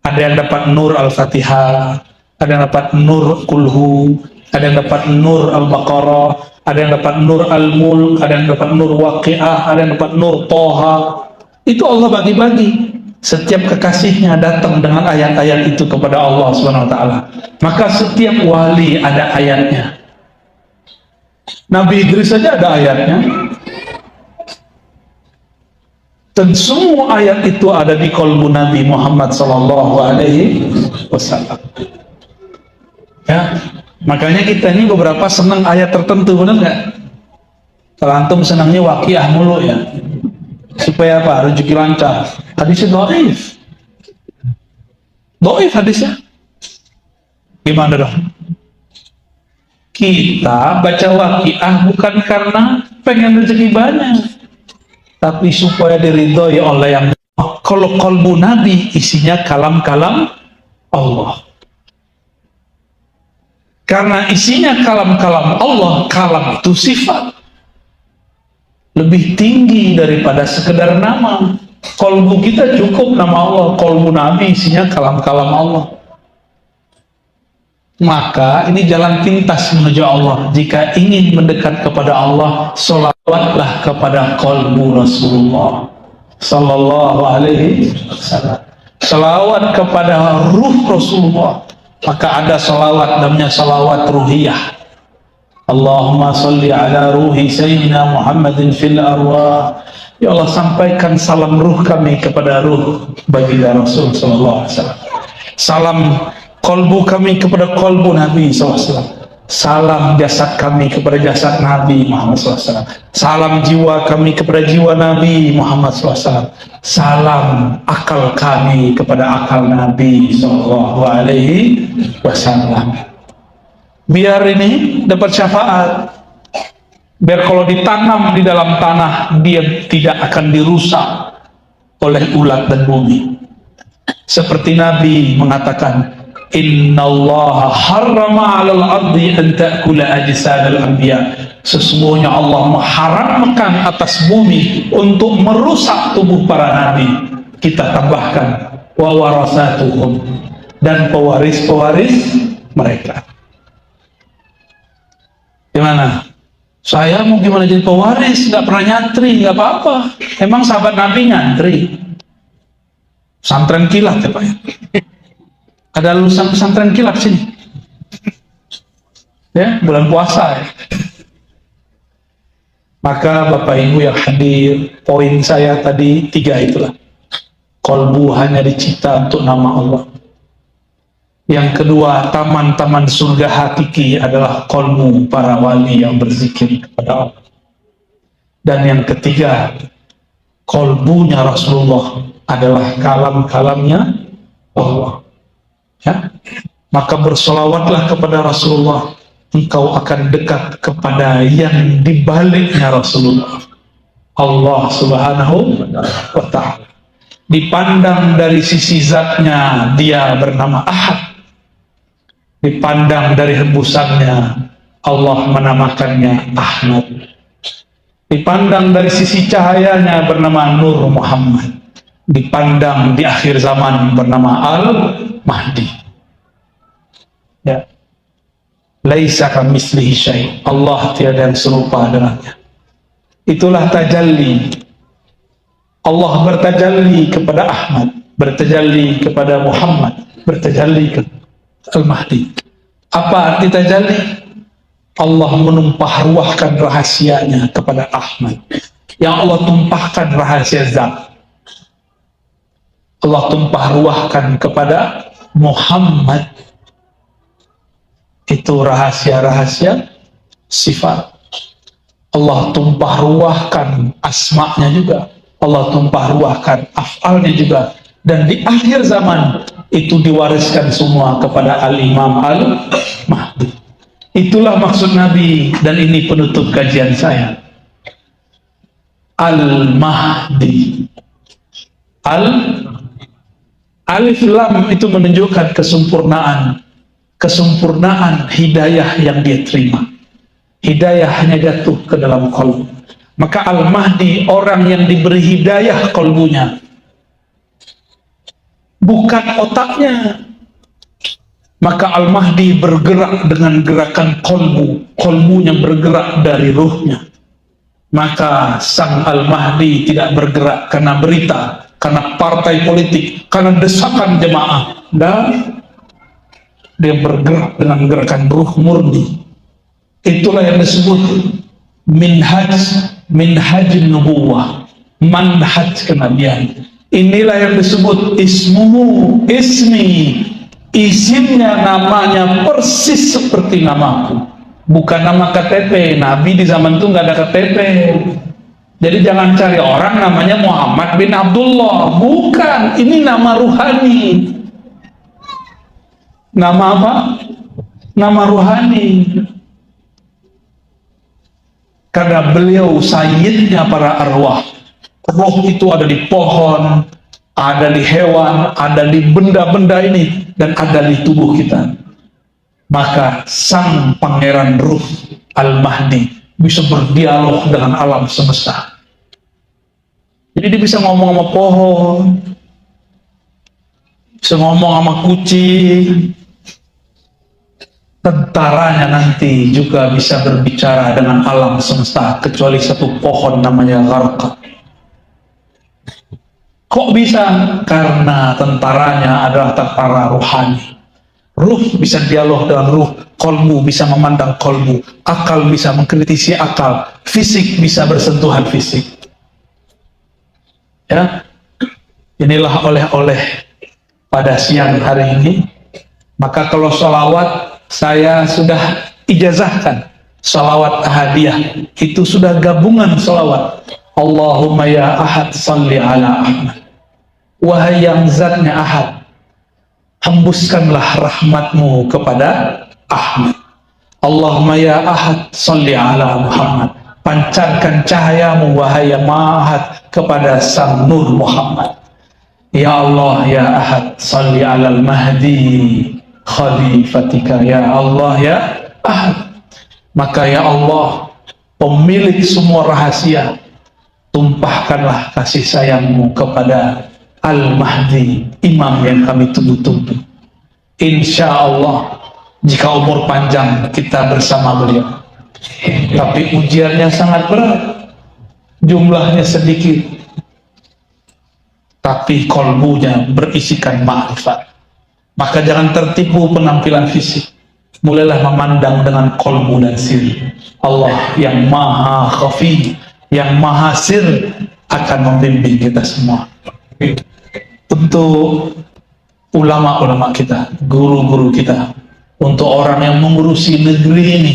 Ada yang dapat nur Al-Fatihah, ada yang dapat nur Kulhu, ada yang dapat nur Al-Baqarah, ada yang dapat nur Al-Mulk, ada yang dapat nur Waqi'ah, ada yang dapat nur Toha. Itu Allah bagi-bagi. Setiap kekasihnya datang dengan ayat-ayat itu kepada Allah SWT. Maka setiap wali ada ayatnya. Nabi Idris saja ada ayatnya. Dan semua ayat itu ada di kolbu Nabi Muhammad SAW. Ya, makanya kita ini beberapa senang ayat tertentu, benar nggak? Kalau antum senangnya Waqiah mulu ya, supaya apa? Rezeki lancar. Hadisnya doif hadisnya. Gimana dong? Kita baca Waqiah bukan karena pengen rezeki banyak, tapi supaya diridhoi oleh yang. Kalau kolbu Nabi isinya kalam-kalam Allah. Karena isinya kalam-kalam Allah, kalam itu sifat. Lebih tinggi daripada sekedar nama. Kolbu kita cukup nama Allah, kolbu Nabi isinya kalam-kalam Allah. Maka ini jalan pintas menuju Allah. Jika ingin mendekat kepada Allah, sholawatlah kepada kolbu Rasulullah sallallahu alaihi wasallam. Sholawat kepada ruh Rasulullah. Maka ada sholawat namanya sholawat ruhiyah. Allahumma salli ala ruhi Sayyidina Muhammadin fil arwah. Ya Allah, sampaikan salam ruh kami kepada ruh baginda Rasul sallallahu alaihi wasallam. Salam kolbu kami kepada kolbu Nabi sallallahu alaihi wasallam. Salam jasad kami kepada jasad Nabi Muhammad SAW. Salam jiwa kami kepada jiwa Nabi Muhammad SAW. Salam akal kami kepada akal Nabi SAW. Biar ini dapat syafaat. Biar kalau ditanam di dalam tanah, dia tidak akan dirusak oleh ulat dan bumi. Seperti Nabi mengatakan, Innallaha harrama 'alal ardi an ta'kula ajsadal anbiya. Sesungguhnya Allah mengharamkan atas bumi untuk merusak tubuh para nabi. Kita tambahkan wa warasatuhum, dan pewaris-pewaris mereka. Gimana? Saya mau gimana jadi pewaris? Nggak pernah nyantri, nggak apa-apa. Emang sahabat Nabi nyantri? Pesantren kilat ya Pak ya? Ada lulusan pesantren kilat sini, ya, bulan puasa ya. Maka Bapak Ibu yang hadir, poin saya tadi 3 itulah. Kolbu hanya dicipta untuk nama Allah. Yang kedua, taman-taman surga hakiki adalah kolbu para wali yang berzikir kepada Allah. Dan yang ketiga, kolbunya Rasulullah adalah kalam-kalamnya Allah. Ya? Maka bersolawatlah kepada Rasulullah, engkau akan dekat kepada yang dibaliknya Rasulullah, Allah Subhanahu wa Ta'ala. Dipandang dari sisi zatnya, dia bernama Ahad. Dipandang dari hembusannya, Allah menamakannya Ahmad. Dipandang dari sisi cahayanya, bernama Nur Muhammad. Dipandang di akhir zaman, bernama Al-Mahdi. Ya. Laisa kamitslihi syai'. Allah tiada yang serupa dengannya. Itulah tajalli. Allah bertajalli kepada Ahmad, bertajalli kepada Muhammad, bertajalli ke Al-Mahdi. Apa arti tajalli? Allah menumpah ruahkan rahasianya kepada Ahmad. Yang Allah tumpahkan rahasia zat, Allah tumpah ruahkan kepada Muhammad. Itu rahasia-rahasia sifat. Allah tumpah ruahkan asma'nya juga, Allah tumpah ruahkan af'alnya juga. Dan di akhir zaman itu diwariskan semua kepada Al-Imam Al-Mahdi. Itulah maksud Nabi, dan ini penutup kajian saya. Al-Mahdi. Alif Lam itu menunjukkan kesempurnaan hidayah yang dia terima. Hidayah hanya jatuh ke dalam qalbu. Maka Al-Mahdi orang yang diberi hidayah qalbunya, bukan otaknya. Maka Al-Mahdi bergerak dengan gerakan qalbu, qalbunya bergerak dari ruhnya. Maka sang Al-Mahdi tidak bergerak karena berita, karena partai politik, karena desakan jemaah. Dan dia bergerak dengan gerakan ruh murni. Itulah yang disebut minhajun nubuwah, manhaj kenabian. Inilah yang disebut ismi, isimnya, namanya persis seperti namaku, bukan nama KTP. Nabi di zaman itu nggak ada KTP. Jadi jangan cari orang namanya Muhammad bin Abdullah, bukan. Ini nama ruhani. Nama apa? Nama ruhani. Karena beliau sayyidnya para arwah. Roh itu ada di pohon, ada di hewan, ada di benda-benda ini, dan ada di tubuh kita. Maka sang pangeran ruh Al-Mahdi bisa berdialog dengan alam semesta. Jadi dia bisa ngomong sama pohon, bisa ngomong sama kucing. Tentaranya nanti juga bisa berbicara dengan alam semesta, kecuali satu pohon namanya Gharqad. Kok bisa? Karena tentaranya adalah tentara rohani. Ruh bisa dialog dengan ruh, kolbu bisa memandang kolbu, akal bisa mengkritisi akal, fisik bisa bersentuhan fisik. Ya, inilah oleh-oleh pada siang hari ini. Maka kalau sholawat, saya sudah ijazahkan sholawat ahadiyah, itu sudah gabungan sholawat. Allahumma ya ahad salli ala Ahmad. Wahai yang zatnya ahad, hembuskanlah rahmatmu kepada Ahmad. Allahumma ya ahad salli ala Muhammad. Pancarkan cahayamu wahai yang ahad kepada sang Nur Muhammad. Ya Allah ya ahad salli ala al-Mahdi khalifatika. Ya Allah ya ahad. Maka ya Allah, pemilik semua rahasia, tumpahkanlah kasih sayangmu kepada Al-Mahdi, imam yang kami tunggu-tunggu. Insya Allah jika umur panjang kita bersama beliau. Tapi ujiannya sangat berat, jumlahnya sedikit, tapi kolbunya berisikan ma'rifat. Maka jangan tertipu penampilan fisik, mulailah memandang dengan kolbu dan sir. Allah yang maha khafi, yang maha sir akan membimbing kita semua. untuk ulama-ulama kita, guru-guru kita, untuk orang yang mengurusi negeri ini,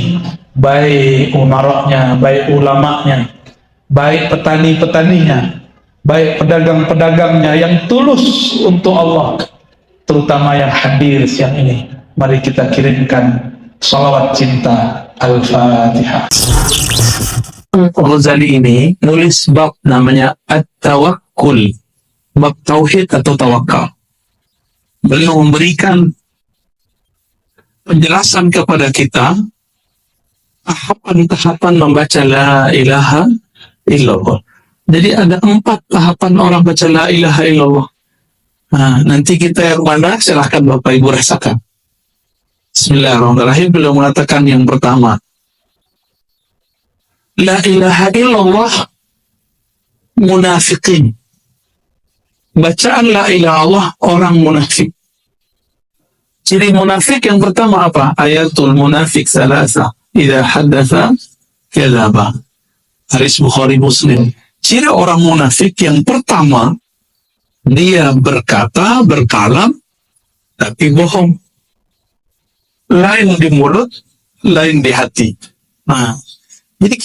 baik umaroknya, baik ulamanya, baik petani-petaninya, baik pedagang-pedagangnya yang tulus untuk Allah, terutama yang hadir siang ini. Mari kita kirimkan salawat cinta. Al-Fatihah. Ghazali ini nulis bab namanya At-Tawakkul, bab tauhid atau tawakal. Beliau memberikan penjelasan kepada kita tahapan-tahapan membaca la ilaha illallah. Jadi ada 4 tahapan orang baca la ilaha illallah. Nah, nanti kita yang mana silahkan Bapak Ibu rasakan. Bismillahirrahmanirrahim. Beliau mengatakan yang pertama, la ilaha illallah munafiqin. Bacaan la ilaha illallah orang munafik. Ciri munafik yang pertama apa? Ayatul munafik salasa. Idza haddatsa kadzaba. Hadis Bukhari Muslim. Ciri orang munafik yang pertama, dia berkata, berkalam, tapi bohong. Lain di mulut, lain di hati. Nah, jadi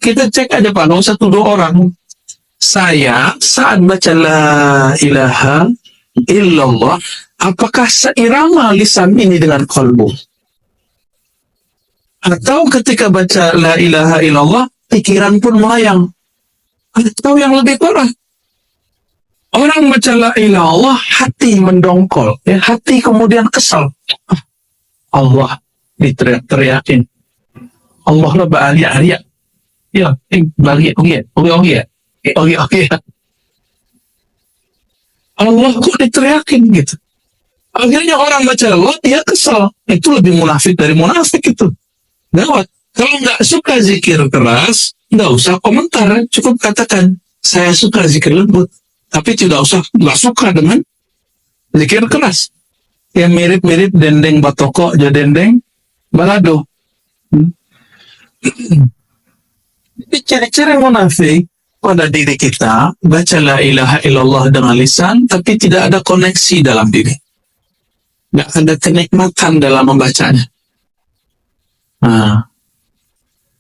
kita cek aja Pak, nggak usah tuduh orang. Saya saat baca la ilaha illallah, apakah seirama lisan ini dengan qalbu? Atau ketika baca la ilaha illallah, pikiran pun melayang. Atau yang lebih parah, orang baca la ilaha illallah, hati mendongkol, ya, hati kemudian kesal. Allah diteriak-teriakin. Allah lah ba'aliya-aliya. Ya, bagi, oke. Allah kok diteriakin gitu. Akhirnya orang baca Allah, dia kesal. Itu lebih munafik dari munafik itu. Gawat. Kalau nggak suka zikir keras, nggak usah komentar. Cukup katakan, saya suka zikir lembut. Tapi nggak suka dengan zikir keras. Yang mirip-mirip dendeng batoko, jadi dendeng balado. Jadi ciri-ciri munafik pada diri kita, baca la ilaha illallah dengan lisan, tapi tidak ada koneksi dalam diri. Nggak ada kenikmatan dalam membacanya. Nah,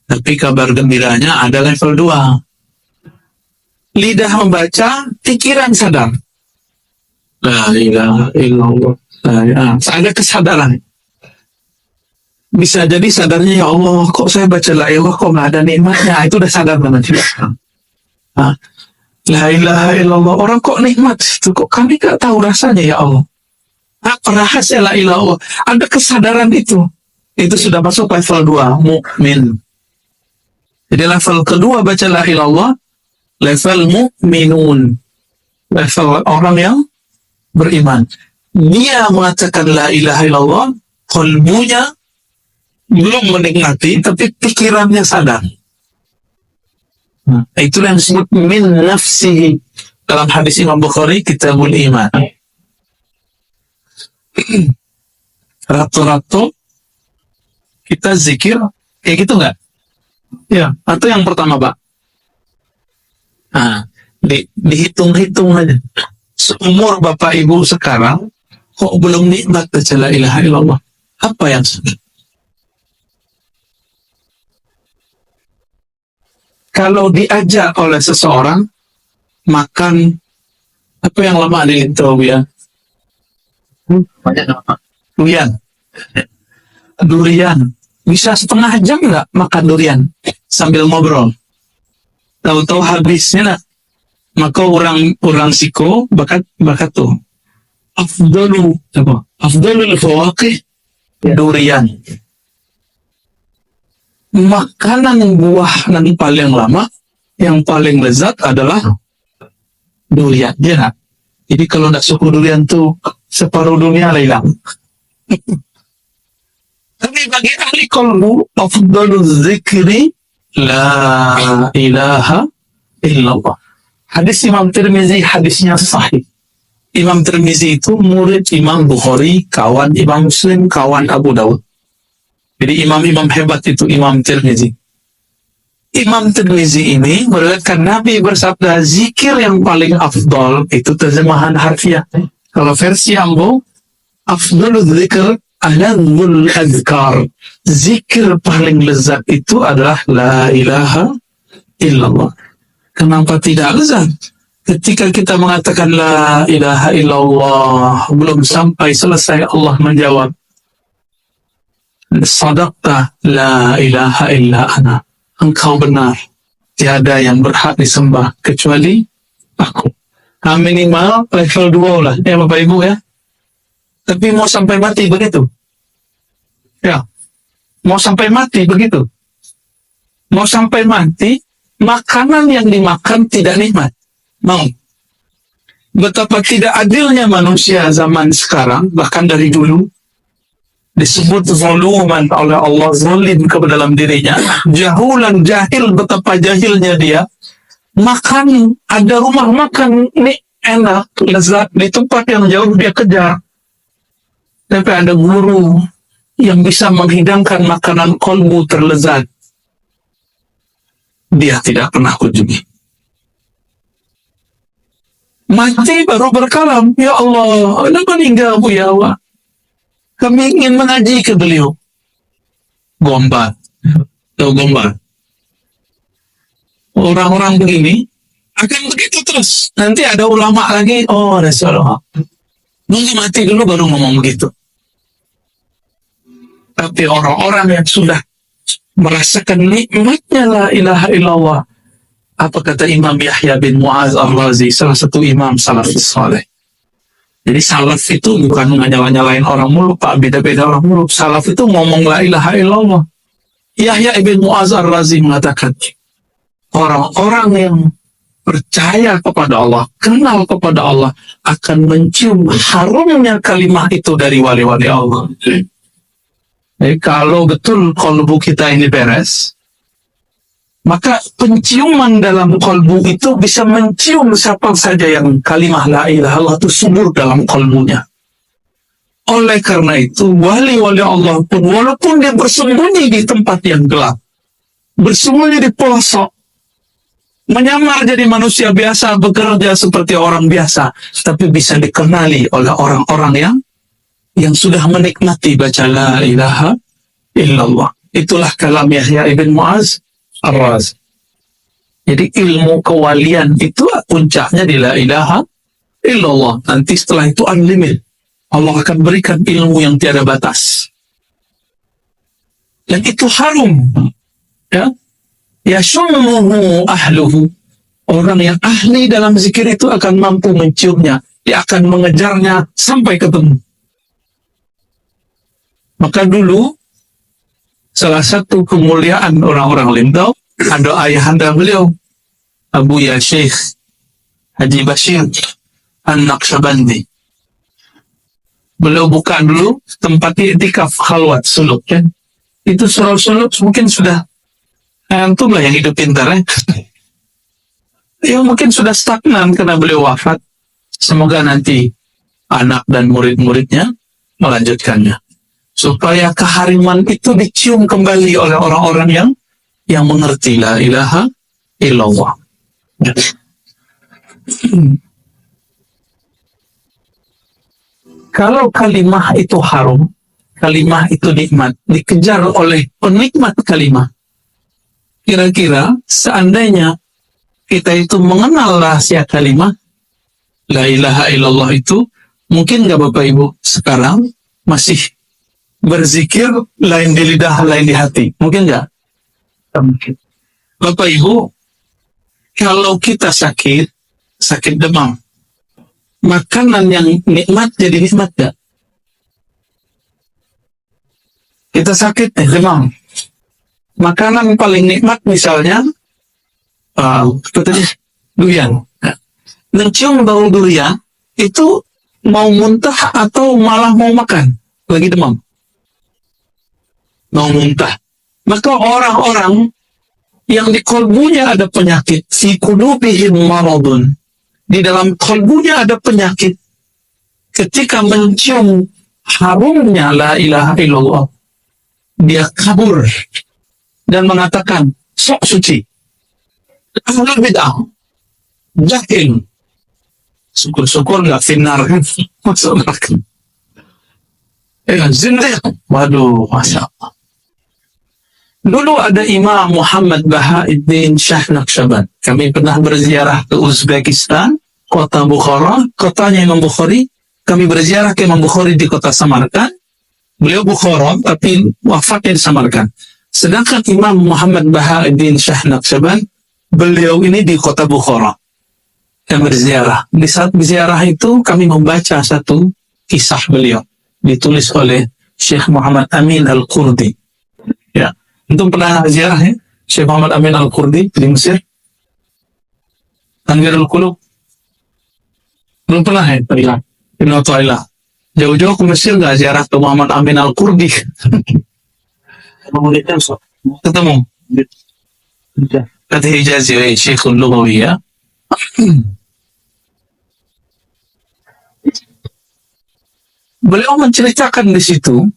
tapi kabar gembiranya ada level 2. Lidah membaca, pikiran sadar. La ilaha illallah. Ada kesadaran. Bisa jadi sadarnya, ya Allah, kok saya baca la ilaha kok nggak ada nikmatnya. Itu udah sadar banget juga. La ilaha illallah, orang kok nikmat itu, kok kami nggak tahu rasanya ya Allah. Apa rahasia la ilaha? Ada kesadaran itu sudah masuk level 2, mukmin. Jadi level kedua baca la ilaha illallah, level mukminun, level orang yang beriman. Dia mengatakan la ilaha illallah, qalbunya belum menikmati, tapi pikirannya sadar. Itulah yang disebut min nafsihi dalam hadis Imam Bukhari, Kitabul Iman. Ratu-ratu kita zikir kayak gitu nggak? Ya, atau yang pertama Pak? Dihitung-hitung aja. Seumur Bapak Ibu sekarang kok belum nikmat baca la ilaha illallah? Apa yang sudah? Kalau diajak oleh seseorang makan apa yang lama di ya? Durian. Bisa setengah jam nggak makan durian sambil ngobrol? Tahu-tahu habisnya nak. Maka orang siko bakat tuh. Afdalul fawaqih durian. Makanan buah yang paling lama, yang paling lezat adalah durian. Ya, jadi kalau tidak suka durian tuh separuh dunia hilang. Tapi bagi ahli qalbu, afdaluz zikri la ilaha illallah. Hadis Imam Tirmizi, hadisnya sahih. Imam Tirmizi itu murid Imam Bukhari, kawan Imam Muslim, kawan Abu Dawud. Jadi imam-imam hebat itu Imam Tirmizi. Imam Tirmizi ini meriwayatkan Nabi bersabda, zikir yang paling afdol itu terjemahan harfiah. Kalau versi Ambo, afdalul dzikr aladhul adhkar. Zikir paling lezat itu adalah la ilaha illallah. Kenapa tidak lezat? Ketika kita mengatakan la ilaha illallah, belum sampai selesai Allah menjawab, sadaqta la ilaha illa ana. Engkau benar, tiada yang berhak disembah kecuali aku. Minimal level 2 lah, ya Bapak Ibu ya. Tapi mau sampai mati begitu. Ya, mau sampai mati begitu. Mau sampai mati, makanan yang dimakan tidak nikmat. Mau. Betapa tidak adilnya manusia zaman sekarang, bahkan dari dulu, disebut zaluman oleh Allah, zalim kepada dalam dirinya, jahulan, jahil, betapa jahilnya dia. Makan, ada rumah makan nih enak, lezat, di tempat yang jauh dia kejar. Tapi ada guru yang bisa menghidangkan makanan kolbu terlezat, dia tidak pernah kunjungi. Mati baru berkalam, ya Allah, anda meninggal Bu Yawa, kami ingin mengaji ke beliau. Gombal. Tahu gombal? Orang-orang begini akan begitu terus. Nanti ada ulama lagi, oh Rasulullah, nunggu mati dulu baru ngomong begitu. Tapi orang-orang yang sudah merasakan nikmatnya la ilaha illallah, apa kata Imam Yahya bin Mu'az Ar-Razi, salah satu imam salafus saleh. Jadi salaf itu bukan nyala-nyalain orang mulu, Pak, beda-beda orang mulu. Salaf itu ngomong la ilaha illallah. Yahya ibn Mu'az Ar-Razi mengatakan, orang-orang yang percaya kepada Allah, kenal kepada Allah, akan mencium harumnya kalimat itu dari wali-wali Allah. Jadi kalau betul kolbu kita ini beres, maka penciuman dalam kolbu itu bisa mencium siapa saja yang kalimah la ilaha illallah itu subur dalam kolbunya. Oleh karena itu, wali-wali Allah pun, walaupun dia bersembunyi di tempat yang gelap, bersembunyi di pelosok, menyamar jadi manusia biasa, bekerja seperti orang biasa, tapi bisa dikenali oleh orang-orang yang sudah menikmati baca la ilaha illallah. Itulah kalam Yahya ibn Mu'az Ar-Razi. Jadi ilmu kewalian itu puncaknya di la ilaha illallah. Nanti setelah itu unlimited. Allah akan berikan ilmu yang tiada batas. Dan itu harum. Ya. Yashummuhu ahluhu. Orang yang ahli dalam zikir itu akan mampu menciumnya. Dia akan mengejarnya sampai ketemu. Maka dulu salah satu kemuliaan orang-orang Lintau, ada ayahanda beliau, Abu Ya Syekh Haji Bashir An-Naqsyabandi. Beliau buka dulu tempat i'tikaf khalwat suluk, kan? Itu suluk mungkin sudah, antum lah yang hidup pintar, ya. Ya mungkin sudah stagnan karena beliau wafat. Semoga nanti anak dan murid-muridnya melanjutkannya, supaya kehariman itu dicium kembali oleh orang-orang yang mengerti la ilaha illallah. Kalau kalimah itu harum, kalimah itu nikmat, dikejar oleh penikmat kalimah, kira-kira seandainya kita itu mengenal rahasia kalimah la ilaha illallah itu, mungkin nggak Bapak Ibu sekarang masih berzikir lain di lidah, lain di hati? Mungkin nggak? Mungkin. Bapak Ibu, kalau kita sakit demam, makanan yang nikmat jadi nikmat nggak? Kita sakit demam, makanan paling nikmat misalnya durian. Mencium bau durian itu mau muntah atau malah mau makan lagi demam? Mau muntah. Maka orang-orang yang di kolbunya ada penyakit, fi qulubihim maradun, di dalam kolbunya ada penyakit, ketika mencium harumnya la ilaha illallah, dia kabur dan mengatakan sok suci. Ahlul bid'ah jahil, syukur-syukur nggak finar kan, masuk neraka. Zindiq, waduh, masya Allah. Dulu ada Imam Muhammad Bahauddin Shah Naqsyaband. Kami pernah berziarah ke Uzbekistan, kota Bukhara, kotanya Imam Bukhari. Kami berziarah ke Imam Bukhari di kota Samarkand. Beliau Bukhara, tapi wafatnya di Samarkand. Sedangkan Imam Muhammad Bahauddin Shah Naqsyaband, beliau ini di kota Bukhara. Yang berziarah. Di saat berziarah itu, kami membaca satu kisah beliau. Ditulis oleh Syekh Muhammad Amin Al-Qurdi. Ya. Antum pernah ziarah ya? Syekh Muhammad Amin Al-Qurdi di Mesir? Tanwirul Qulub? Belum pernah ya? Pernah. Ibn Athaillah. Jauh-jauh ke Mesir nggak ziarah ke Muhammad Amin Al-Qurdi? Ketemu? Kata Hijazi, Syekhul Lughawi ya. Beliau menceritakan di situ,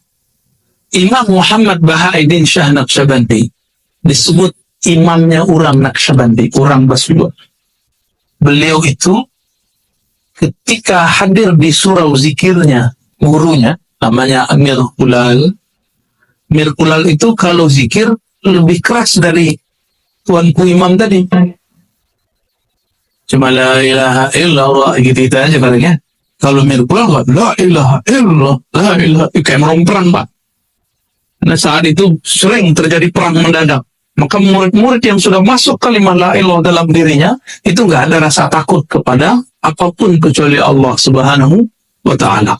Imam Muhammad Bahauddin Shah Naqsyabandi disebut imamnya orang Naqsyabandi, orang Basua. Beliau itu ketika hadir di surau zikirnya, gurunya namanya Amir Kulal. Amir Kulal itu kalau zikir lebih keras dari tuanku imam tadi. Cuma la ilaha illallah gitu aja katanya. Kalau Amir Kulal la ilaha illallah, la ilaha, kayak meromperang Pak. Nah saat itu sering terjadi perang mendadak. Maka murid-murid yang sudah masuk kalimat la ilallah dalam dirinya, itu nggak ada rasa takut kepada apapun kecuali Allah Subhanahu wa Ta'ala.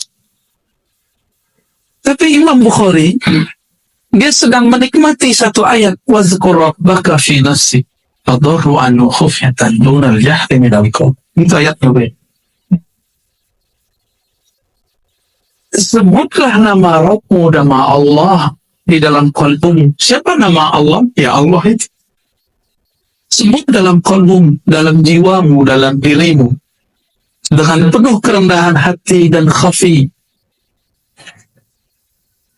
Tapi Imam Bukhari, dia sedang menikmati satu ayat, wazkur rabbaka fi nafsi tadarruan wa khufyatan dunal jahri minal qaul. Itu ayatnya, Bro. Sebutlah nama Rabbmu, nama Allah di dalam qalbumu. Siapa nama Allah? Ya Allah itu. Sebut dalam qalbumu, dalam jiwamu, dalam dirimu. Dengan penuh kerendahan hati dan khafi.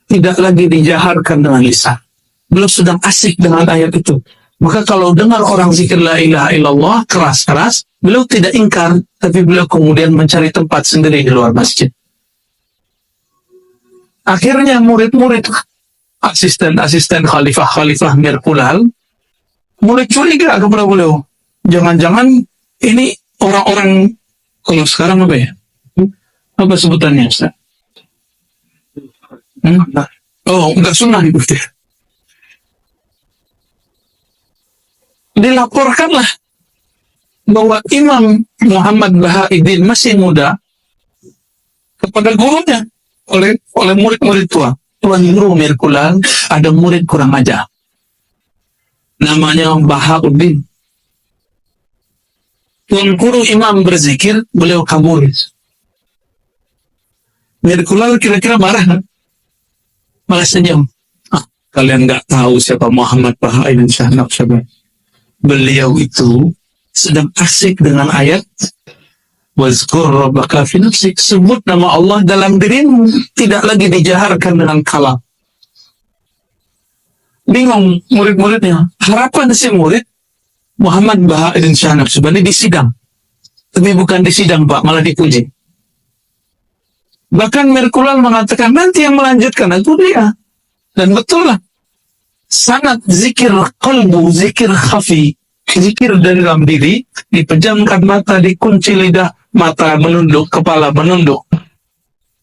Tidak lagi dijaharkan dengan lisan. Beliau sedang asik dengan ayat itu. Maka kalau dengar orang zikir la ilaha illallah keras-keras, beliau tidak ingkar, tapi beliau kemudian mencari tempat sendiri di luar masjid. Akhirnya murid-murid, asisten-asisten khalifah Mir Kulal mulai curiga kepada beliau. Jangan-jangan ini orang-orang, kalau sekarang apa ya? Apa sebutannya, Ustaz? Oh, enggak sunnah itu. Dilaporkanlah bahwa Imam Muhammad Bahauddin masih muda kepada gurunya oleh murid-murid tua. Tuan Guru Mir Kulal ada murid kurang ajar. Namanya Bahauddin. Tuan Guru Imam berzikir, beliau kabur. Mir Kulal kira-kira marah, malah senyum. Kalian nggak tahu siapa Muhammad Bahauddin Shah Naqsyaband. Beliau itu sedang asik dengan ayat wazkur rabbaka fi nafsik, sebut nama Allah dalam dirimu, tidak lagi dijaharkan dengan kalam. Bingung murid-muridnya. Harapan si murid Muhammad Bahauddin Shah Naqsyabandi di sidang. Tapi bukan di sidang, Pak, malah dipuji. Bahkan Mir Kulal mengatakan nanti yang melanjutkan itu dia. Dan betul lah. Sangat zikir qalbu, zikir khafi, zikir dari dalam diri, dipejamkan mata, dikunci lidah, mata menunduk, kepala menunduk.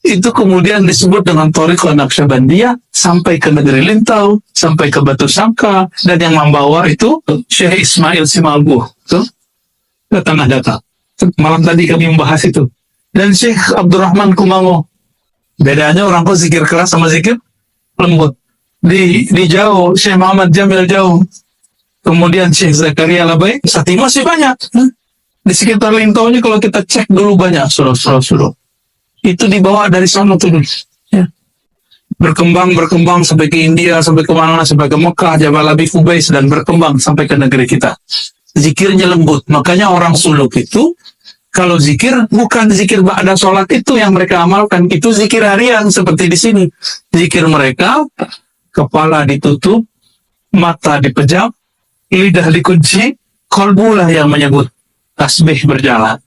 Itu kemudian disebut dengan Thariqah Naqsyabandiyah sampai ke negeri Lintau, sampai ke Batu Sangka, dan yang membawa itu Syekh Ismail Simalbuh. Ke Tanah Datar. Malam tadi kami membahas itu. Dan Syekh Abdurrahman Kumango. Bedanya orang kok zikir keras sama zikir lembut. Di Jauh, Syekh Muhammad Jamil Jauh. Kemudian Syekh Zakaria Labai, Sati masih banyak. Di sekitar Lintaunya kalau kita cek dulu banyak suruh. Itu dibawa dari sana tuh. Ya. Berkembang sampai ke India, sampai ke mana, sampai ke Mekah, Jabal Abi Qubais, dan berkembang sampai ke negeri kita. Zikirnya lembut. Makanya orang suluk itu, kalau zikir, bukan zikir ba'da sholat itu yang mereka amalkan. Itu zikir harian seperti di sini. Zikir mereka, kepala ditutup, mata dipejam, lidah dikunci, Kolbulah yang menyebut tasbih berjalan.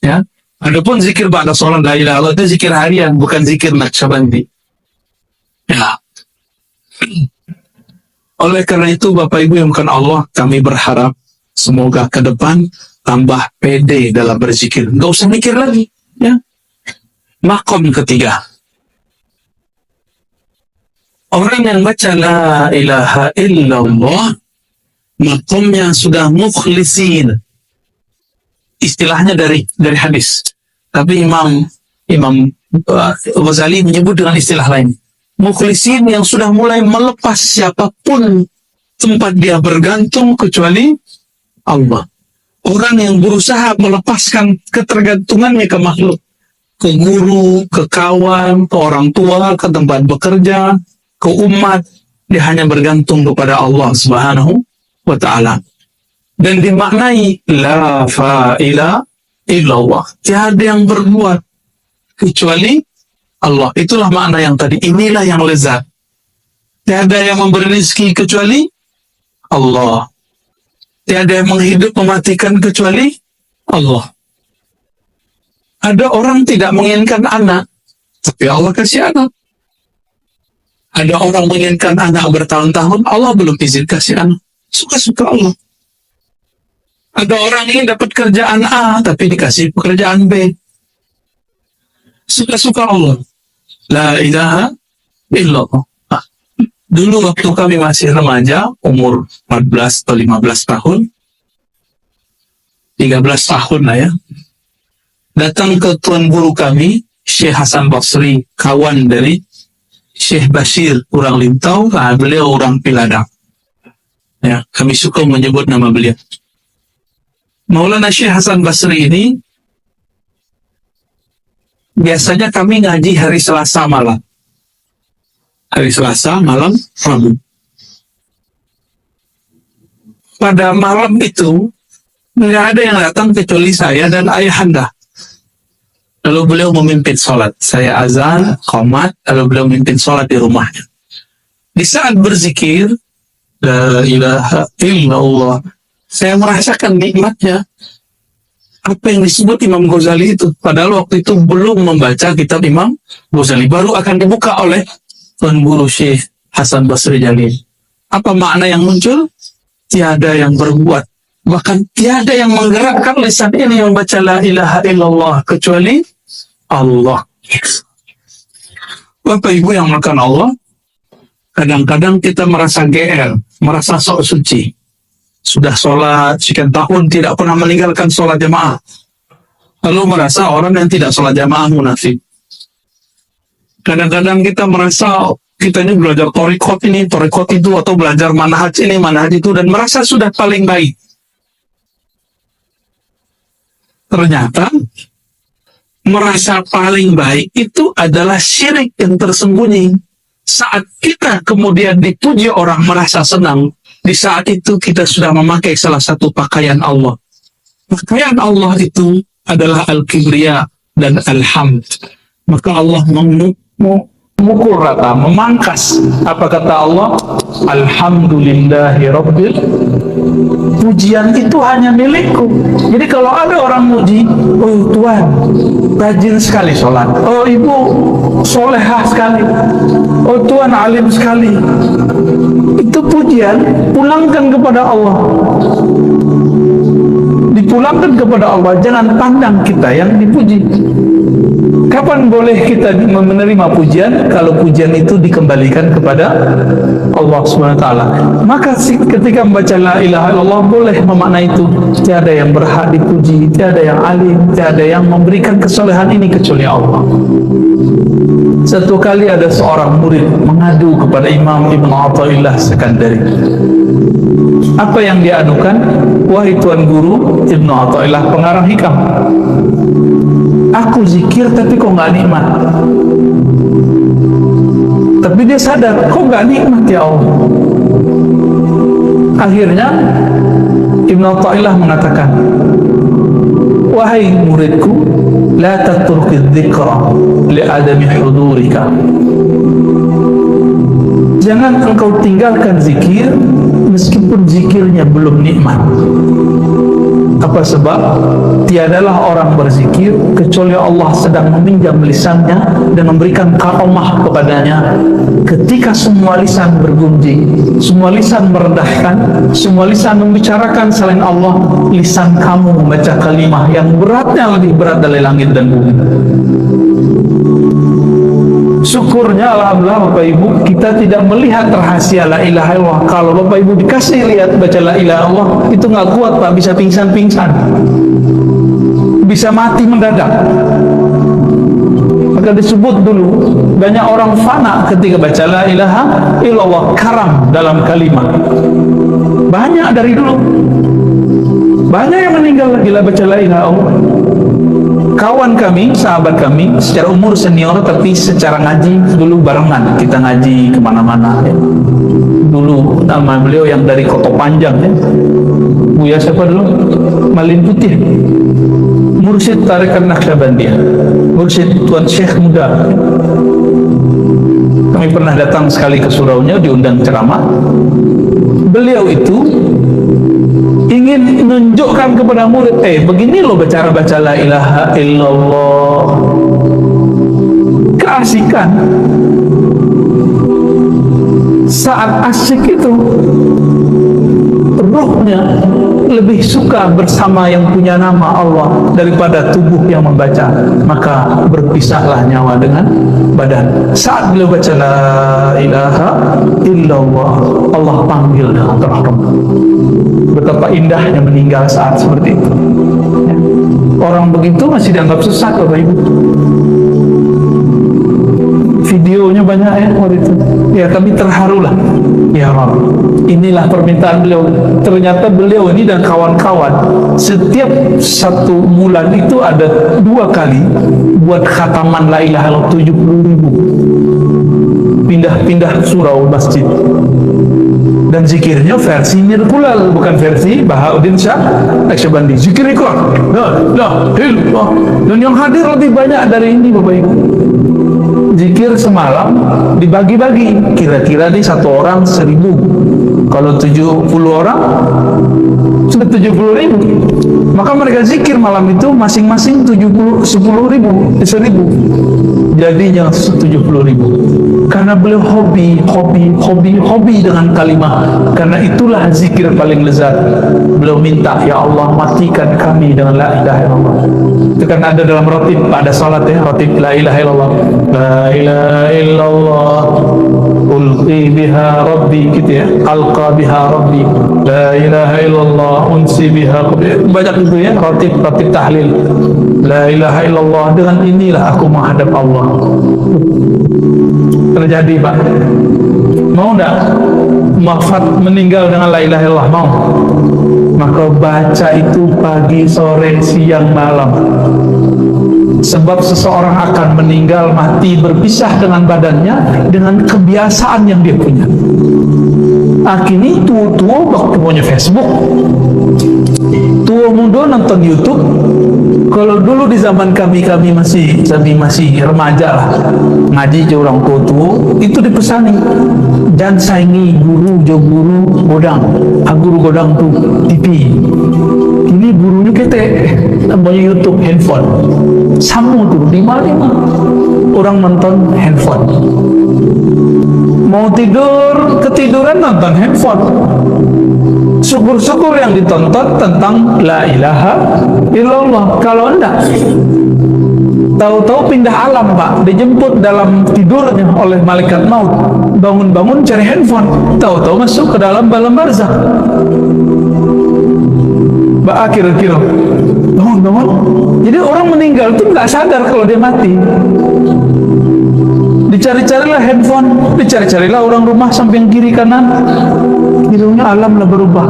Ya. Adapun zikir ba'da sholat la ilaha illallah itu zikir harian, bukan zikir Naqsyabandi. Ya. Oleh karena itu Bapak Ibu yang bukan Allah, kami berharap semoga ke depan tambah pede dalam berzikir. Nggak usah mikir lagi. Ya. Makom ketiga. Orang yang baca la ilaha illallah, makomnya sudah mukhlisin. Istilahnya dari hadis. Tapi Imam Ghazali menyebut dengan istilah lain. Mukhlisin yang sudah mulai melepas siapapun tempat dia bergantung kecuali Allah. Orang yang berusaha melepaskan ketergantungannya ke makhluk, ke guru, ke kawan, ke orang tua, ke tempat bekerja, ke umat, dia hanya bergantung kepada Allah Subhanahu wa ta'ala. Dan dimaknai la fa'ila illallah. Tiada yang berbuat kecuali Allah. Itulah makna yang tadi. Inilah yang lezat. Tiada yang memberi rezeki kecuali Allah. Tiada yang menghidup mematikan kecuali Allah. Ada orang tidak menginginkan anak, tapi Allah kasih anak. Ada orang menginginkan anak bertahun-tahun, Allah belum izin kasih anak. Suka-suka Allah. Ada orang ingin dapat kerjaan A, tapi dikasih pekerjaan B. Suka-suka Allah. La ilaha illallah. Dulu waktu kami masih remaja, umur 14 atau 15 tahun, 13 tahun lah ya, datang ke tuan guru kami, Syekh Hasan Basri, kawan dari Syekh Bashir, orang Lintau, beliau orang Piladang. Ya, kami suka menyebut nama beliau. Maulana Syekh Hasan Basri ini, biasanya kami ngaji hari Selasa malam. Hari Selasa malam Rabu. Pada malam itu, nggak ada yang datang kecuali saya dan ayahanda. Lalu beliau memimpin sholat. Saya azan, qomat, lalu beliau memimpin sholat di rumahnya. Di saat berzikir, la ilaha illallah, saya merasakan nikmatnya. Apa yang disebut Imam Ghazali itu. Padahal waktu itu belum membaca kitab Imam Ghazali. Baru akan dibuka oleh Tuan Guru Syekh Hasan Basri Jalil. Apa makna yang muncul? Tiada yang berbuat. Bahkan tiada yang menggerakkan lisan ini yang baca la ilaha illallah kecuali Allah. Bapak Ibu yang melakukan Allah, kadang-kadang kita merasa GR, merasa sok suci. Sudah sholat sekian tahun tidak pernah meninggalkan sholat jamaah. Lalu merasa orang yang tidak sholat jamaah munafik. Kadang-kadang kita merasa kita ini belajar torikot ini, torikot itu, atau belajar manhaj ini, manhaj itu, dan merasa sudah paling baik. Ternyata merasa paling baik itu adalah syirik yang tersembunyi. Saat kita kemudian dipuji orang merasa senang, di saat itu kita sudah memakai salah satu pakaian Allah. Pakaian Allah itu adalah al-kibriya dan al-hamd. Maka Allah memukul rata, memangkas. Apa kata Allah? Alhamdulillahi Rabbil. Pujian itu hanya milikku. Jadi kalau ada orang muji, oh Tuhan rajin sekali sholat, oh Ibu solehah sekali, oh Tuhan alim sekali, itu pujian, pulangkan kepada Allah. Dipulangkan kepada Allah, jangan pandang kita yang dipuji. Kapan boleh kita menerima pujian? Kalau pujian itu dikembalikan kepada Allah SWT. Maka ketika membaca la ilaha illallah boleh memaknai itu. Tiada yang berhak dipuji, tiada yang alim, tiada yang memberikan kesolehan ini kecuali Allah. Satu kali ada seorang murid mengadu kepada Imam Ibn Athaillah Sekandari. Apa yang dia adukan? Wahai Tuan Guru Ibn Athaillah pengarang hikam, aku zikir tapi kok nggak nikmat. Tapi dia sadar, kok nggak nikmat ya Allah. Akhirnya Ibn Athaillah mengatakan, wahai muridku, la tatruki dzikra li adami hudurika. Jangan engkau tinggalkan zikir meskipun zikirnya zikirnya belum nikmat. Apa sebab? Tiadalah orang berzikir kecuali Allah sedang meminjam lisannya dan memberikan karamah kepadanya. Ketika semua lisan bergunjing, semua lisan merendahkan, semua lisan membicarakan selain Allah, lisan kamu membaca kalimah yang beratnya lebih berat dari langit dan bumi. Syukurnya alhamdulillah Bapak Ibu, kita tidak melihat rahasia la ilaha illallah. Kalau Bapak Ibu dikasih lihat baca la ilaha illallah, itu nggak kuat Pak, bisa pingsan-pingsan, bisa mati mendadak. Maka disebut dulu banyak orang fana ketika baca la ilaha illallah, karam dalam kalimat. Banyak dari dulu, banyak yang meninggal lagi baca la ilaha illallah. Kawan kami, sahabat kami, secara umur senior tapi secara ngaji dulu barengan, kita ngaji kemana-mana ya. Dulu nama beliau yang dari Koto Panjang ya, Buya siapa dulu? Malin Putih, Mursyid Tarikat Naqsyabandiyah, Mursyid Tuan Syekh Muda. Kami pernah datang sekali ke suraunya, diundang ceramah. Beliau itu ingin menunjukkan kepada murid, begini loh baca la ilaha illallah. Keasikan. Saat asyik itu, ruhnya lebih suka bersama yang punya nama Allah daripada tubuh yang membaca. Maka berpisahlah nyawa dengan badan. Saat beliau baca la ilaha illallah, Allah panggil dengan terhormat. Betapa indahnya meninggal saat seperti itu ya. Orang begitu masih dianggap sesat Bapak Ibu. Videonya banyak ya waktu itu ya, kami terharulah. Ya Rabb, inilah permintaan beliau. Ternyata beliau ini dan kawan-kawan setiap satu bulan itu ada 2 kali buat khataman la ilaha illallah 70.000. Pindah-pindah surau masjid. Dan zikirnya versi Nirkulal, bukan versi Bahauddin Shah Naqsyabandi. Zikir ikrar, la ilaha illallah. Dan yang hadir lebih banyak dari ini Bapak Ibu. Zikir semalam dibagi-bagi, kira-kira nih satu orang 1.000. Kalau 70 orang sudah 70.000. Maka mereka zikir malam itu masing-masing 10.000. Jadinya 70.000. Karena beliau hobi dengan kalimat. Karena itulah zikir paling lezat. Beliau minta, ya Allah matikan kami dengan la ilaha illallah. Itu kan ada dalam rotib pada salat ya, rotib la ilaha illallah. La ilaha illallah ulqi biha rabbi, gitu ya, alqa biha rabbi. La ilaha illallah unsi biha rabbi. Banyak itu ya, rotib tahlil. La ilaha illallah, dengan inilah aku menghadap Allah. Terjadi Pak. Mau enggak wafat meninggal dengan la ilaha illallah? Mau? Maka baca itu pagi, sore, siang, malam. Sebab seseorang akan meninggal, mati, berpisah dengan badannya dengan kebiasaan yang dia punya. Kini tua-tua waktu punya Facebook, tua muda nonton YouTube. Kalau dulu di zaman kami masih remaja lah, ngaji ke orang tua itu dipesani, jangan saingi guru godang, guru godang tuh TV. Ini gurunya kita namanya YouTube, handphone. Samu tuh di mana orang nonton handphone. Mau tidur, ketiduran nonton handphone. Syukur-syukur yang ditonton tentang la ilaha illallah. Kalau enggak, tahu-tahu pindah alam Pak, dijemput dalam tidurnya oleh malaikat maut. Bangun-bangun cari handphone, tahu-tahu masuk ke dalam alam barzakh. Mbak kira-kira bangun-bangun. Jadi orang meninggal itu nggak sadar kalau dia mati. Dicari-carilah handphone, dicari-carilah orang rumah samping kiri kanan. Kiranya alam lah berubah.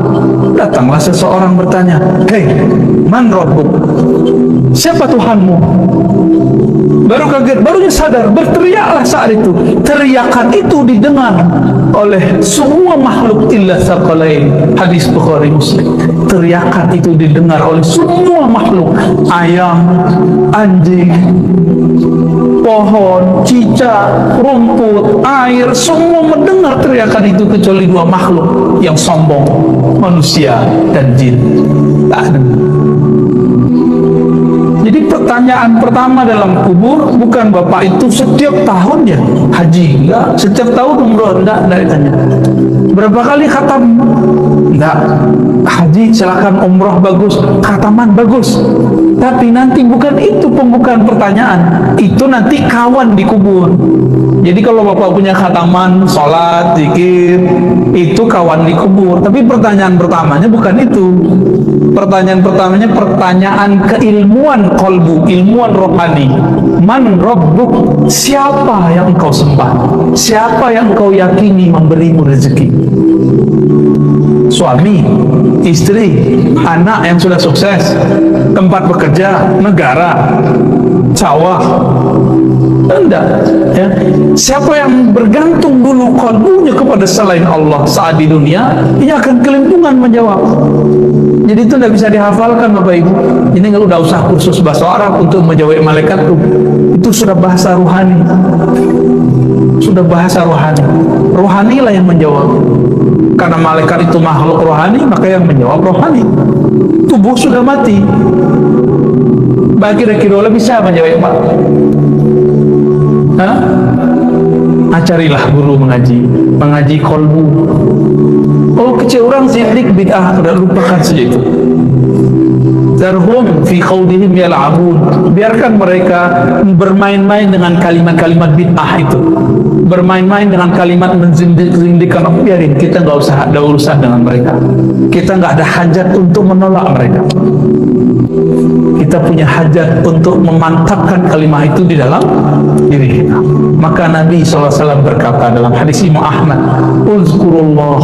Datanglah seseorang bertanya, "Hei, man rabbuk?" Siapa Tuhanmu? Baru kaget, barunya sadar, berteriaklah saat itu. Teriakan itu didengar oleh semua makhluk illa tsaqalain. Hadis Bukhari Muslim. Teriakan itu didengar oleh semua makhluk, ayam, anjing, pohon, cicak, rumput, air, semua mendengar teriakan itu kecuali dua makhluk yang sombong, manusia dan jin. Tak ada. Jadi pertanyaan pertama dalam kubur bukan Bapak itu setiap tahun ya haji, enggak, setiap tahun umroh, enggak ditanya. Berapa kali khatam? Enggak. Haji silakan, umroh bagus, khataman bagus. Tapi nanti bukan itu pembukaan pertanyaan, itu nanti kawan di kubur. Jadi kalau Bapak punya khataman, sholat, zikir, itu kawan di kubur. Tapi pertanyaan pertamanya bukan itu. Pertanyaan pertamanya pertanyaan keilmuan qalbu, ilmuwan rohani. Man rabbuk? Siapa yang engkau sembah? Siapa yang engkau yakini memberimu rezeki? Suami, istri, anak yang sudah sukses, tempat bekerja, negara, sawah. Enggak, ya. Siapa yang bergantung dulu kalbunya kepada selain Allah saat di dunia, ia akan kelimpungan menjawab. Jadi itu tidak bisa dihafalkan Bapak Ibu. Ini nggak udah usah kursus bahasa Arab untuk menjawab malaikat itu sudah bahasa ruhani. Sudah bahasa rohani. Rohanilah yang menjawab. Karena malaikat itu makhluk rohani, maka yang menjawab rohani. Tubuh sudah mati. Bagi kira-kira bisa menjawab Pak. Hah? Carilah guru mengaji kolbu. Oh, kecil orang zindik bid'ah, udah lupakan saja itu. Darhum fi khawdihim yal'abun. Biarkan mereka bermain-main dengan kalimat-kalimat bid'ah itu, bermain-main dengan kalimat menzindik-zindikkan. Biarin, kita nggak usah ada urusan dengan mereka. Kita nggak ada hajat untuk menolak mereka. Kita punya hajat untuk memantapkan kalimat itu di dalam diri kita. Maka Nabi SAW berkata dalam hadis Imam Ahmad, uzkurullah,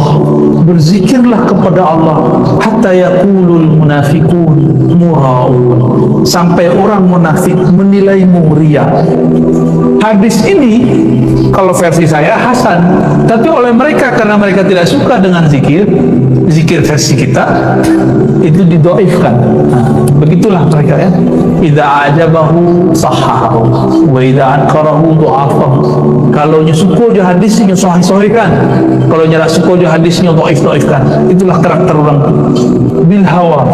berzikirlah kepada Allah, hatta yaqulul munafiqun mura'un, sampai orang munafik menilaimu riya. Hadis ini kalau versi saya hasan, tapi oleh mereka karena mereka tidak suka dengan zikir versi kita itu didoifkan. Begitulah mereka ya. Idza ajabahu sahahu wa idza ankarahu du'afahu. Kalau nyusuko je hadisnya sahih-sahihkan, kalau nyara suko je hadisnya dhaif-dhaifkan. Itulah karakter orang bil hawa.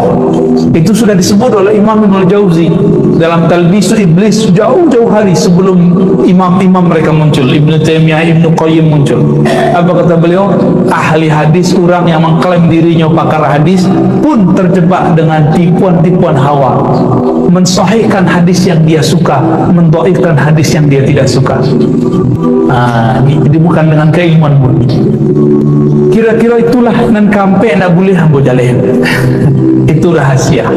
Itu sudah disebut oleh Imam Ibnu Jauzi dalam Talbis Iblis jauh-jauh hari sebelum imam-imam mereka muncul, Ibnu Taimiyah, Ibnu Qayyim muncul. Apa kata beliau? Ahli hadis, orang yang mengklaim dirinya pakar hadis pun terjebak dengan tipuan-tipuan hawa, mensahihkan hadis yang dia suka, mendhaifkan hadis yang dia tidak suka. Jadi bukan dengan keilmuan murni. Kira-kira itulah nan kampe nak boleh hambo jalen. Itu rahasia.